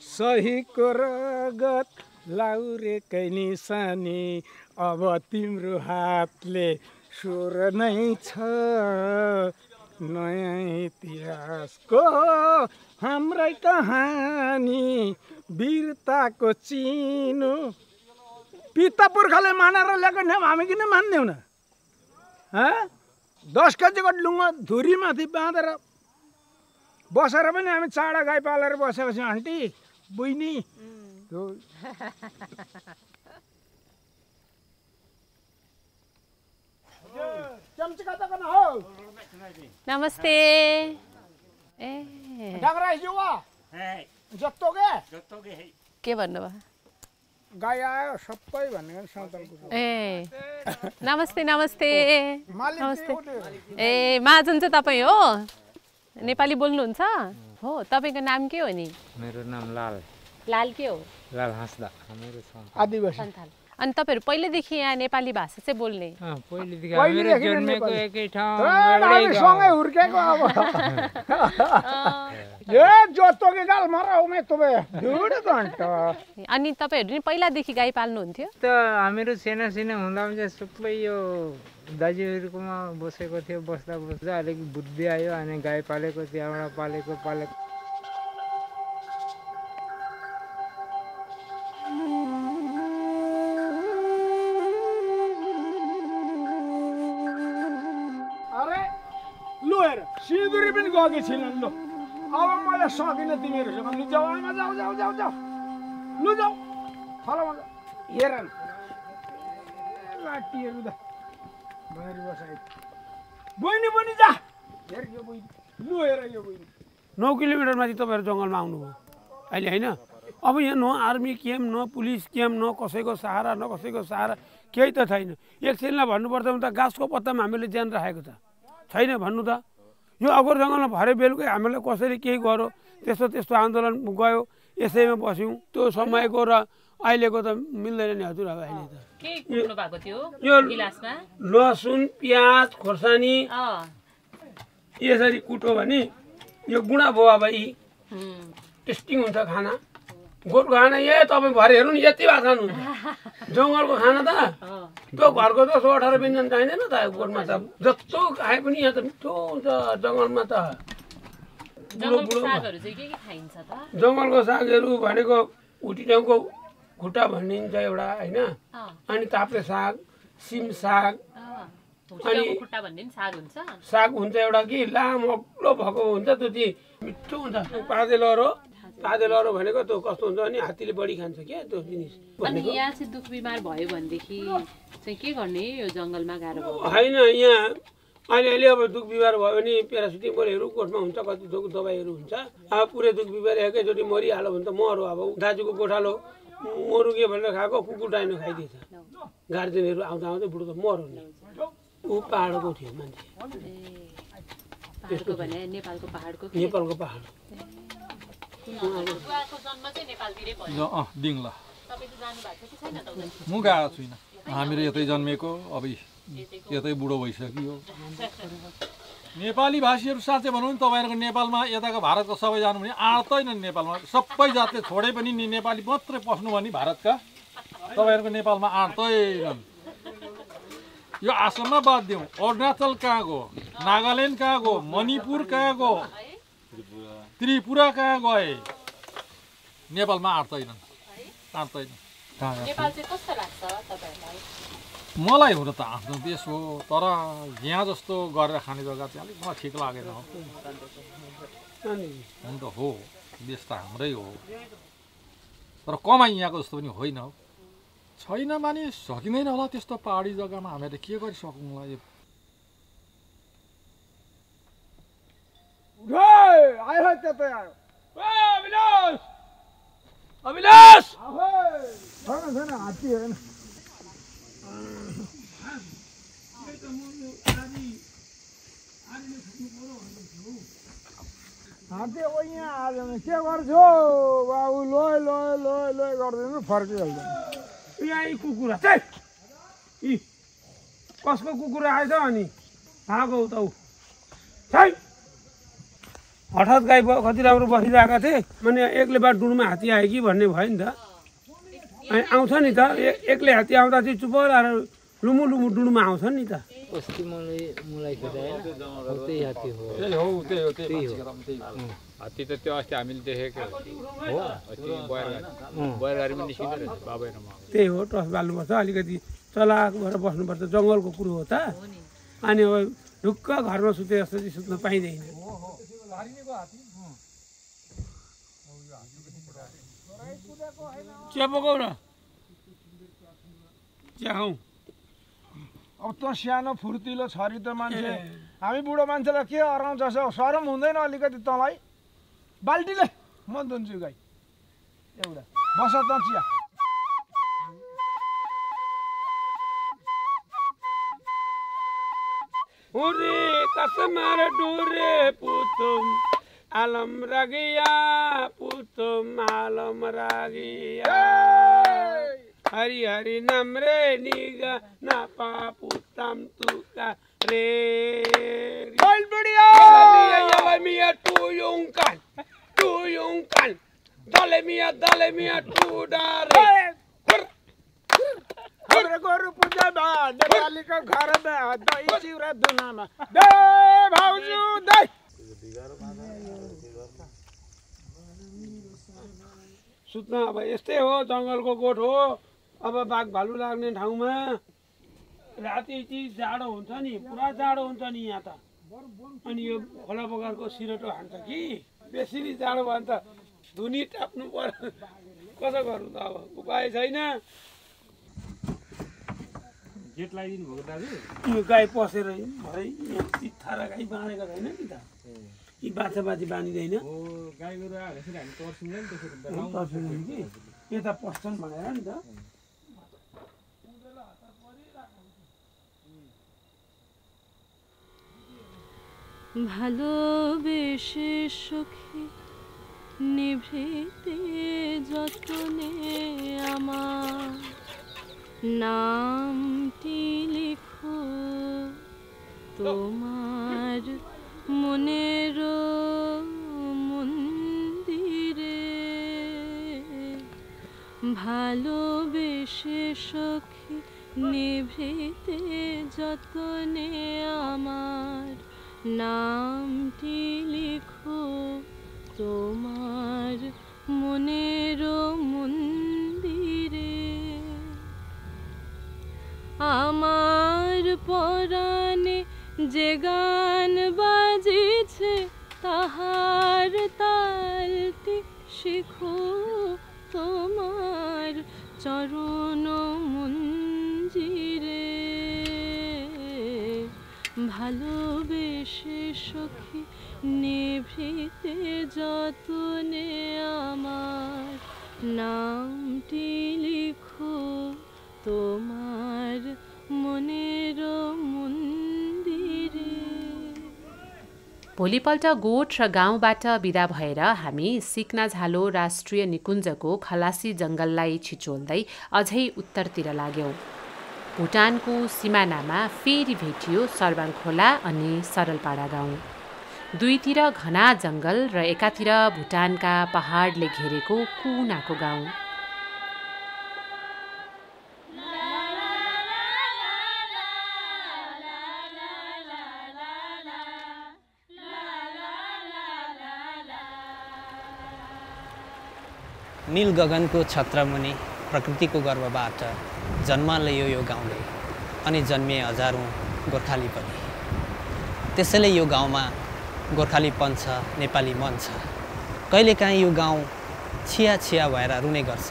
सहीको रगत, लाउरेकै निशानी, अब तिम्रो हातले स्वर नै छ नयाँ इतिहासको हाम्रै कहानी, वीरताको चिनो। पिता पुर्खाले मानेर ल्याएको नियम हामी किन मान्दैनौँ न? 10 केजीको डुङ्गो धुरीमाथि बाँधेर बसेर पनि हामी चाडा गाई पालेर बसेपछि आन्टी बुइनी नमस्ते। के भन्नुभयो? गाई आयो सबै भनेको साउतालको। ए नमस्ते नमस्ते नमस्ते। ए महाजन चाहिँ तपाईँ हो? नेपाली बोल्नुहुन्छ हो? तपाईँको नाम के हो नि? मेरो नाम लाल। लाल के हो? लाल हाँस्दा। आदिवासी। अनि तपाईँहरू पहिलेदेखि यहाँ नेपाली भाषा चाहिँ बोल्ने? पहिलेदेखि हामीहरू जन्मेको एकै ठाउँ सँगै हुर्केको। अब ए जोतोके गाल मराउ में तुबे ढुड घण्टा। अनि तपाईहरु नि पहिलादेखि गाई पाल्नुहुन्थ्यो? त हामीहरू साना साना हुँदा चाहिँ सबै यो दाजुहरुकोमा बसेको थियो। बस्दा बस्दा अलिक बुद्धि आयो अनि गाई पालेको, त्यहाँबाट पालेको। अरे लु हेर सिँदुरी पनि गएकी छिन्। लु अब मलाई सकिन तिमीहरुसँग। लु जाऊ आमा, जाऊ जाऊ जाऊ जाऊ। लु जाऊ फलामा हेर न लाटीहरु द बाहिर बसाइ। बहिनी पनि जा हेर यो बहिनी। लु हेर यो बहिनी। 9 किलोमिटर माथि तपाईहरु जंगलमा आउनुभयो अहिले हैन? अब यहाँ न आर्मी क्याम्प, न पुलिस क्याम्प, न कसैको सहारा, न कसैको सहारा, केही त छैन। एकछिनलाई भन्नुपर्दा त गाछको पत्तामा हामीले ज्यान राखेको त छैन भन्नु त। यो अगोर जङ्गलमा भरे बेलुकै हामीलाई कसरी केही गर्यो, त्यस्तो आन्दोलन गयो, यसैमा बस्यौँ। त्यो समयको र अहिलेको त मिल्दैन नि हजुर। अब अहिले त के कुट्नु भएको थियो यो गिलासमा? लसुन, प्याज, खोर्सानी यसरी कुट्यो भने यो गुणा भयो। अब यी टेस्टी हुन्छ खाना। गोठको खाना तपाईँ भरे हेर्नु नि यति भात खानुहुन्छ। जङ्गलको खाना त त्यो घरको 10-18 व्यञ्जन चाहिँदैन त। गोठमा त जस्तो खाए पनि यहाँ त मिठो हुन्छ। जङ्गलमा त जङ्गलको सागहरू भनेको उटिटाउको खुट्टा भनिन्छ एउटा होइन, अनि ताप्रे साग, सिम साग, अनि साग हुन्छ एउटा कि लामो अग्लो भएको हुन्छ, त्यो चाहिँ मिठो हुन्छ। पादेलहरो भनेको त्यो कस्तो हुन्छ अनि हात्तीले बढी खान्छ क्या त्यो जिनिस। अनि यहाँ चाहिँ दुख बिमार भयो भनेदेखि चाहिँ के गर्ने? यो जङ्गलमा गाह्रो होइन, यहाँ अहिले अब दुख बिमार भयो भने प्यारासिटामोलहरू गोठमा हुन्छ, कति थोक दबाईहरू हुन्छ। अब पुरै दुख बिमार एकैचोटि मरिहाल्यो भने त मरो। अब दाजुको गोठालो मरुगे भनेर खाएको कुकुर डाइनो खाइदिएछ। गार्जेनहरू आउँदा आउँदै बुढो त मरो नि। ऊ पाहाडको थियो मान्छे, नेपालको पहाडको पहाड। दिङला म गएको छुइनँ, हामीहरू यतै जन्मेको, अब यतै बुढो भइसक्यो। नेपाली भाषीहरू साँच्चै भनौँ नि तपाईँहरूको नेपालमा यताको भारतको सबै जानु भने आँट्दैन नेपालमा। सबै जातले छोडे पनि नि नेपाली मात्रै पस्नु भने भारतका तपाईँहरूको नेपालमा आँट्दैनन्। यो आसाममा बाद दिउँ, अरुणाचल कहाँ गयो, नागाल्यान्ड कहाँ गयो, मणिपुर कहाँ गयो, त्रिपुरा कहाँ गए, नेपालमा आँट्दैनन्। मलाई हुन त आफ्नो देश हो, तर यहाँ जस्तो गरेर खाने जग्गा चाहिँ अलिक मलाई ठिक लागेन। हुन त हो, देश त हाम्रै हो, तर कमाइ यहाँको जस्तो पनि होइन। छैन माने सकिँदैन होला त्यस्तो पहाडी जग्गामा, हामीले के गरिसकौँला। यो अभिलाष हात्ती अब यहाँ आज के गर्छु बाबु? लोय लोय लोय लोय गरिदिनु फर्किहाल्छ। यहाँ यी कुकुरा चाहिँ यी कसको कुकुरा आएछ अनि आएको त ऊ हठात गाई कति राम्रो बसिरहेका थिए, माने एक्लै बार डुँडमा हात्ती आयो कि भन्ने भयो नि त। अनि आउँछ नि त, एक्लै हात्ती आउँदा चाहिँ चुप लगाएर लुमु लुमु डुँडमा आउँछ नि त। मलाई हात्ती हो, हात्ती त त्यो अस्ति हामीले देखेको हो, बयरगाडीमा निस्किँदो रहेछ बाबैमा। त्यही हो, टस बाल्नुपर्छ, अलिकति चलाक भएर बस्नुपर्छ, जङ्गलको कुरो हो त। अनि अब ढुक्क घरमा सुते जस्तो चाहिँ सुत्न पाइँदैन। चिया पकाउ न, चिया खाउँ। अब त सानो फुर्तिलो छरी त मान्छे, हामी बुढो मान्छेलाई के अराउँछ? सरम हुँदैन अलिकति तँलाई? बाल्टीले म दुन्छु गाई एउटा, बस त चिया। हुरे कसमार डोरे पुतुम आलम रागिया, पुतुम आलम रागिया, हरि हरि नम्रे निगा नापा पुतम तुका रे बोल बढ़िया यला मिया टुयुंकान दले मिया टुडारे हाम्रो गोरु पूजा बा नेपालीको घरमा दही चिउरा दुनामा दे भाउजू दे। सुत्न अब यस्तै हो, जङ्गलको गोठ हो। अब बाघ भालु लाग्ने ठाउँमा राति चाहिँ जाडो हुन्छ नि, पुरा जाडो हुन्छ नि यहाँ त। अनि यो खोला बगरको सिरोटो हान्छ कि बेसी नै जाडो भयो भने त धुनी टाप्नु पर्यो। कसो गर्नु त, अब उपाय छैन। गेट लगाइदिनु भएको दाजु? यो गाई पसेर भरे थारा गाई बाँधेको छैन नि त, यी बाछा बाछी बाँधिँदैन। गाई गोरु आएर हामी तर्सिँदैन त्यसरी कि यता पस्छन् भनेर नि त। ভালোবেসে সখী নিভৃতে যতনে আমার নামটি লিখো তোমার মনের মন্দিরে। ভালোবেসে সখী নিভৃতে যতনে আমার নামটি লিখো তোমার মনের মন্দিরে। আমার পরাণে যে গান বাজিছে তাহার তালটি শিখো তোমার চরণ মঞ্জিরে। ভালোবেসে সখী নিভৃতে যতনে আমার নামটি লিখো তোমার মনের मन्दिरे। भोलिपल्ट गोठ र गाउँबाट बिदा भएर हामी सिक्नाझालो राष्ट्रिय निकुञ्जको खलासी जङ्गललाई छिचोल्दै अझै उत्तरतिर लाग्यौं। भुटानको सिमानामा फेरि भेटियो सर्बाङ खोला अनि सरलपाडा गाउँ। दुईतिर घना जङ्गल र एकातिर भुटानका पहाडले घेरेको कुनाको गाउँ। नील गगनको छत्रमुनि प्रकृतिको गर्भबाट जन्म लियो यो गाउँले अनि जन्मिए हजारौँ गोर्खाली पनि। त्यसैले यो गाउँमा गोर्खालीपन छ, नेपाली मन छ। कहिलेकाहीँ यो गाउँ छिया छिया भएर रुने गर्छ।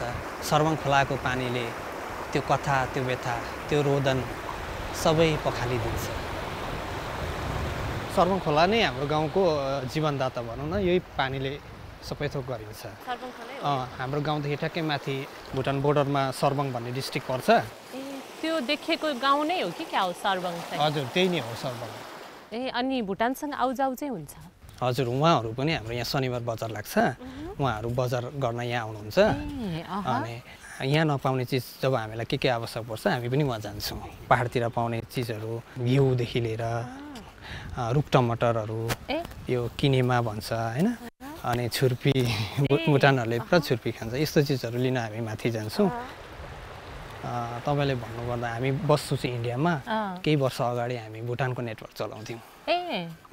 सर्वङ खोलाको पानीले त्यो कथा, त्यो व्यथा, त्यो रोदन सबै पखालिदिन्छ। सर्वङ खोला नै हाम्रो गाउँको जीवनदाता भनौँ न, यही पानीले सबै थोक गरिन्छ। हाम्रो गाउँदेखि ठ्याक्कै माथि भुटान बोर्डरमा सर्वङ भन्ने डिस्ट्रिक्ट पर्छ। त्यो देखेको गाउँ नै हो कि क्या हो सर्वङ चाहिँ? हजुर, त्यही नै हो सर्वङ। अनि भुटानसँग आउजाउ चाहिँ हुन्छ? हजुर, उहाँहरू पनि हाम्रो यहाँ शनिबार बजार लाग्छ। उहाँहरू बजार गर्न यहाँ आउनुहुन्छ। अनि यहाँ नपाउने चिज जब हामीलाई के आवश्यक पर्छ हामी पनि उहाँ जान्छौँ। पहाडतिर पाउने चिजहरू घिउदेखि लिएर रुख टमाटरहरू, यो किनेमा भन्छ होइन, अनि छुर्पी, भुटानहरूले पुरा छुर्पी खान्छ। यस्तो चिजहरू लिन हामी माथि जान्छौँ। तपाईँले भन्नुपर्दा हामी बस्छौँ चाहिँ इन्डियामा। केही वर्ष अगाडि हामी भुटानको नेटवर्क चलाउँथ्यौँ।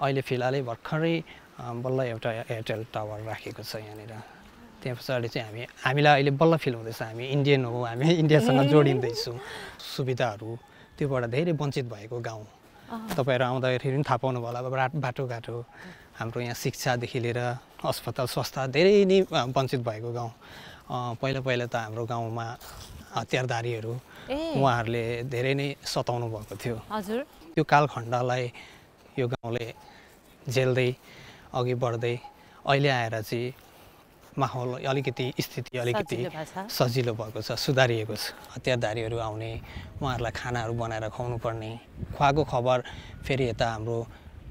अहिले फिलहालै भर्खरै बल्ल एउटा एयरटेल टावर राखेको छ यहाँनिर। त्यहाँ पछाडि चाहिँ हामीलाई अहिले बल्ल फिल हुँदैछ हामी इन्डियन हो, हामी इन्डियासँग जोडिँदैछौँ। सुविधाहरू त्योबाट धेरै वञ्चित भएको गाउँ। तपाईँहरू आउँदाखेरि पनि थाहा पाउनु होला, अब बाटोघाटो, हाम्रो यहाँ शिक्षादेखि लिएर अस्पताल स्वास्थ्य धेरै नै वञ्चित भएको गाउँ। पहिला पहिला त हाम्रो गाउँमा हतियारधारीहरू उहाँहरूले धेरै नै सताउनु भएको थियो। हजुर, त्यो कालखण्डलाई यो गाउँले झेल्दै अघि बढ्दै अहिले आएर चाहिँ माहौल अलिकति स्थिति अलिकति सजिलो भएको छ, सुधारिएको छ। हतियारधारीहरू आउने, उहाँहरूलाई खानाहरू बनाएर खुवाउनु पर्ने, खुवाएको खबर फेरि यता हाम्रो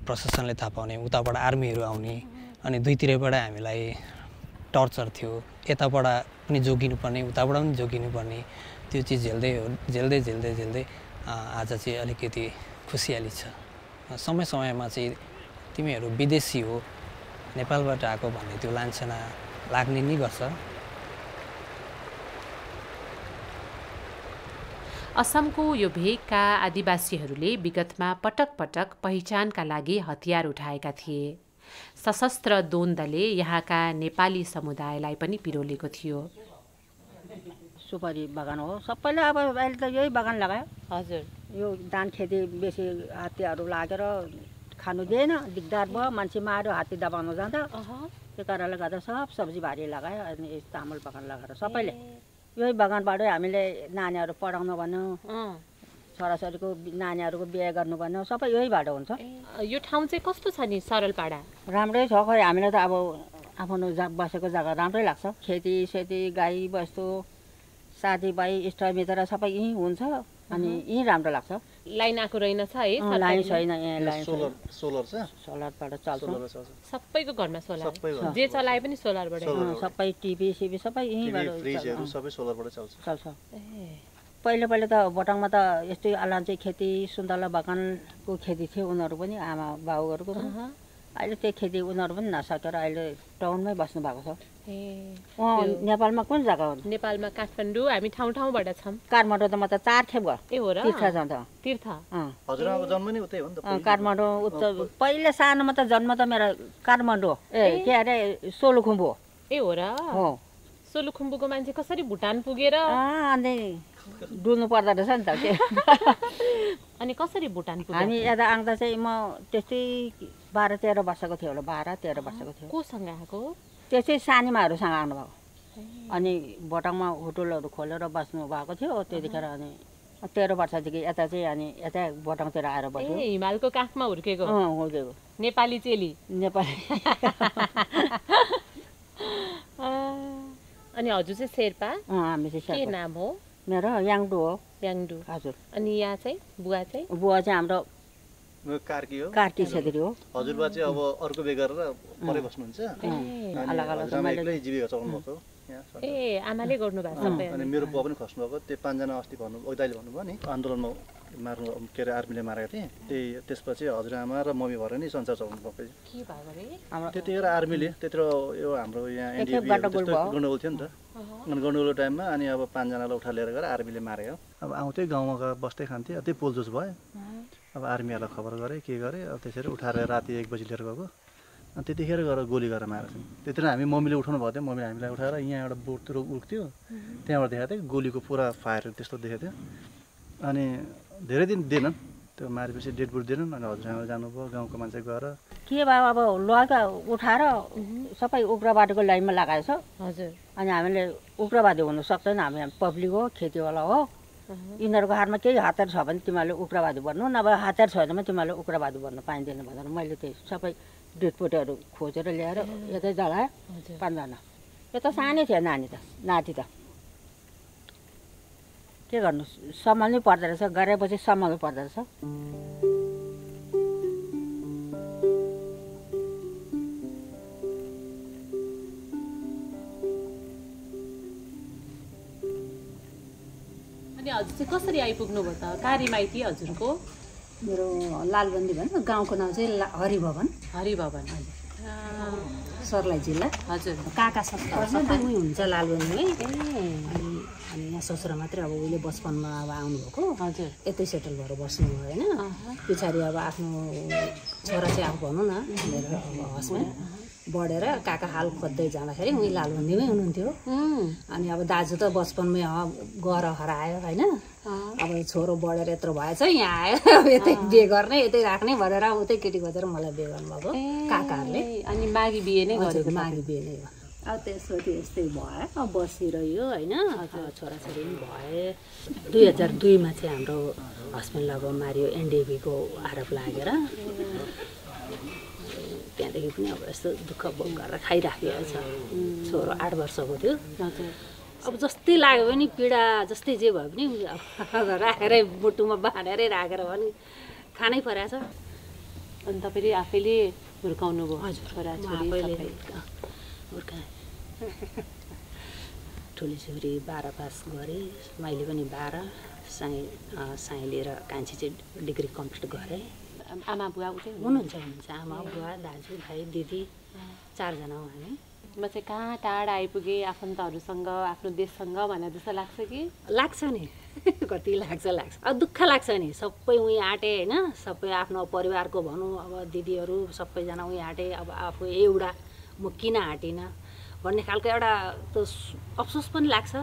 प्रशासनले थाहा पाउने, उताबाट आर्मीहरू आउने, अनि दुईतिरबाट हामीलाई टर्चर थियो। यताबाट पनि जोगिनुपर्ने, उताबाट पनि जोगिनुपर्ने, त्यो चिज झेल्दै आज चाहिँ अलिकति खुसियाली छ। समय समयमा चाहिँ तिमीहरू विदेशी हो, नेपालबाट आएको भन्ने त्यो लान्छना लाग्ने नि गर्छ। असमको यो भेगका आदिवासीहरूले विगतमा पटक पटक पहिचानका लागि हतियार उठाएका थिए। सशस्त्र द्वन्द्वले यहाँका नेपाली समुदायलाई पनि पिरोलेको थियो। सुपारी बगान हो सबैले, अब अहिले त यही बगान लगायो। हजुर, यो धान खेती बेसी हात्तीहरू लागेर खानु दिएन, दिगदार भयो, मान्छे मार्यो हात्ती दबाउनु जाँदा। त्यो कारणले गर्दा सब सब्जी बारी लगायो। अनि चामल बगान लगाएर सबैले यही बगानबाटै हामीले नानीहरू पढाउनु भन्यो, छोराछोरीको नानीहरूको बिहे गर्नु भन्यो, सबै यहीबाट हुन्छ। यो ठाउँ चाहिँ कस्तो छ नि सरलपाडा? राम्रै छ, खै हामीलाई त अब आफ्नो बसेको जग्गा राम्रै लाग्छ। खेती गाई बस्तु साथीभाइ इष्टमित्र सबै यहीँ हुन्छ। अनि यहीँ राम्रो लाग्छ। लाइन आएको रहेनछ है? लाइन छैन यहाँ, लाइन सोलर छ, सोलरबाट चल्छ। सबैको घरमा सोलर, जे चलाए पनि सोलरबाट। सबै टिभी सिभी सबै यहीँबाट फ्रिजहरू सबै सोलरबाट चल्छ। पहिला त बटाङमा त यस्तै अलैँची खेती, सुन्तला बगानको खेती थियो। उनीहरू पनि आमा बाउहरूको अहिले त्यो खेती उनीहरू पनि नसकेर अहिले टाउनमै बस्नु भएको छ। नेपालमा कुन जग्गा हो? नेपालमा काठमाडौँ, हामी ठाउँ ठाउँबाट छौँ। काठमाडौँ त म त 4 खेप गयो। ए हो र? तीर्थ जाँदा। तीर्थ? हजुरआमाको जन्म नि उतै हो नि त? काठमाडौँ उता पहिले सानोमा त जन्म त मेरो काठमाडौँ के अरे सोलुखुम्बु हो। ए हो र? हो। सोलुखुम्बुको मान्छे कसरी भुटान पुगेर? अनि डुल्नु पर्दो रहेछ नि त के। अनि कसरी भुटान पुग्यो? हामी यता आउँदा चाहिँ म त्यस्तै 12-13 वर्षको थियो होला, 12-13 वर्षको थियो। कोसँग आएको? त्यो चाहिँ सानीमाहरूसँग आउनुभएको। अनि भोटाङमा होटलहरू खोलेर बस्नु भएको थियो त्यतिखेर। अनि 13 वर्षदेखि यता चाहिँ अनि यता भोटाङतिर आएर बस्यो। हिमालको काखमा हुर्केको? हुर्केको। नेपाली चेली? नेपाली। अनि हजुर चाहिँ शेर्पा? हामी चाहिँ शेर्पा। के नाम हो? मेरो याङडु हो। याङडु। हजुर। अनि यहाँ चाहिँ बुवा चाहिँ? बुवा चाहिँ हाम्रो कार्की हो। कार्की छेत्री हो। हजुरबा चाहिँ अब अर्को बिहे गरेर परै बस्नुहुन्छ? अलग अलग एक्लै जीविका चलाउनु भएको? ए आमाले गर्नु भएको सबै? अनि मेरो बुवा पनि खस्नु भएको। त्यो 5 जना अस्ति भन्नु दाइले भन्नुभयो नि आन्दोलनमा मार्नु के अरे आर्मीले मारेको थिए। त्यसपछि हजुरआमा र मम्मी भएर नि संसार चलाउनु भएको। के भयो रे? त्यतिखेर आर्मीले त्यतिर यो हाम्रो यहाँ एनडिएबी गन्डगोल थियो नि त। अनि गन्डगोलको टाइममा अनि अब 5 जनालाई उठा लिएर गएर आर्मीले मार्यो। अब आउँथ्यो गाउँमा बस्दै खान्थे। त्यही पोलजोस भयो। अब आर्मीहरूलाई खबर गरेँ के गरेँ। अब त्यसरी उठाएर राति 1 बजी लिएर गएको। अनि त्यतिखेर गएर गोली गरेर मारेको थियौँ। त्यतिर हामी मम्मीले उठाउनु भएको थियो। मम्मीले हामीलाई उठाएर यहाँ एउटा बोटतिर उठ्थ्यो। त्यहाँबाट देखाएको थियो गोलीको पुरा फायर त्यस्तो देखेको थियो। अनि धेरै दिन दिएनन् त्यो मारेपछि डेड बडी दिएनन्। अनि हजुरआमा जानुभयो गाउँको मान्छे गएर के भयो अब लगा उठाएर सबै उग्रवादीको लाइनमा लगाएछ। हजुर। अनि हामीले उग्रवादी हुनु सक्दैन। हामी पब्लिक हो, खेतीवाला हो। यिनीहरूको हातमा केही हतियार छ भने तिमीहरूले उग्रवादी बन्नु, नभए हतियार छैन भने तिमीहरूले उग्रवादी बन्नु पाइँदैन भनेर मैले त्यही सबै डेडपोटीहरू खोजेर ल्याएर यतै जलाएँ। 5 जना। यो त सानै थियो नानी त, नाति त। के गर्नु सम्हाल्नै पर्दो रहेछ। गरेपछि सम्हाल्नु पर्दो रहेछ। अनि हजुर चाहिँ कसरी आइपुग्नु भयो त कारी माइती हजुरको? मेरो लालबन्दी भन्छ। गाउँको नाम चाहिँ हरिभवन। हरिभवन। सर्लाही जिल्ला। हजुर। काका सबै हुन्छ लालबन्दीमै। अनि यहाँ ससुरा मात्रै अब उहिले बचपनमा अब आउनुभएको। हजुर। यतै सेटल भएर बस्नुभयो होइन। पछाडि अब आफ्नो छोरा चाहिँ अब भनौँ न मेरो हस्बेन्ड बढेर काका हाल खोज्दै जाँदाखेरि उही लालबन्दीमै हुनुहुन्थ्यो। अनि अब दाजु त बचपनमै गएर हरायो होइन। अब छोरो बढेर यत्रो भएछ यहाँ आयो यतै बिहे गर्ने यतै राख्ने भनेर उतै केटी खोजेर मलाई बिहे गर्नुभएको काकाहरूले। अनि माघी बिहे नै गरेको? माघी बिहे नै हो। अब त्यसपछि यस्तै भयो। अब बसिरह्यो होइन। छोराछोरी पनि भए। 2002मा चाहिँ हाम्रो हस्बेन्डलाई अब मारियो एनडिएबीको आरोप लागेर। त्यहाँदेखि पनि अब यस्तो दुःख भोग गरेर खाइराखेको छ। छोरो 8 वर्षको थियो। अब जस्तै लाग्यो भने पीडा जस्तै जे भयो पनि राखेरै मुटुमा बाँधेरै राखेर पनि खानै परेछ। अनि तपाईँले आफैले हुर्काउनु भयो? हजुर। छोराछोरी हुर्काएँ। ठुली छोरी 12 पास गरेँ। मैले पनि 12। साई लिएर कान्छी चाहिँ डिग्री कम्प्लिट गरेँ। आमा बुवा उतै हुनुहुन्छ। आमा बुवा दाजु भाइ दिदी 4 जना हो हामी। म चाहिँ कहाँ टाढा आइपुगेँ आफन्तहरूसँग आफ्नो देशसँग भनेर जस्तो लाग्छ कि? लाग्छ नि कति लाग्छ। अब दुःख लाग्छ नि। सबै उहीँ आँटे होइन। सबै आफ्नो परिवारको भनौँ अब दिदीहरू सबैजना उहीँ आँटे। अब आफू एउटा म किन आँटिनँ भन्ने खालको एउटा त अफसोस पनि लाग्छ।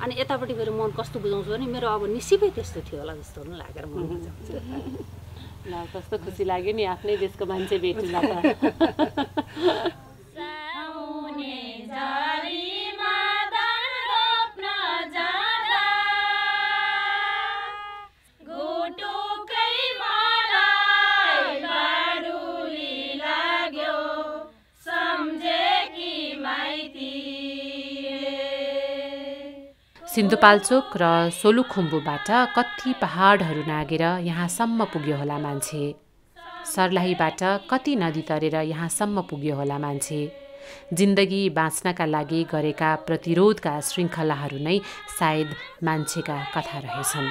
अनि यतापट्टि फेरि मन कस्तो बुझाउँछु भने मेरो अब नसिबै त्यस्तो थियो होला जस्तो पनि लागेर मन बुझाउँछ। ल कस्तो खुसी लाग्यो नि आफ्नै देशको मान्छे भेट्नु त। सिन्धुपाल्चोक र सोलुखुम्बुबाट कति पहाडहरू नागेर यहाँसम्म पुग्यो होला मान्छे। सर्लाहीबाट कति नदी तरेर यहाँसम्म पुग्यो होला मान्छे। जिन्दगी बाँच्नका लागि गरेका प्रतिरोधका श्रृङ्खलाहरू नै सायद मान्छेका कथा रहेछन्।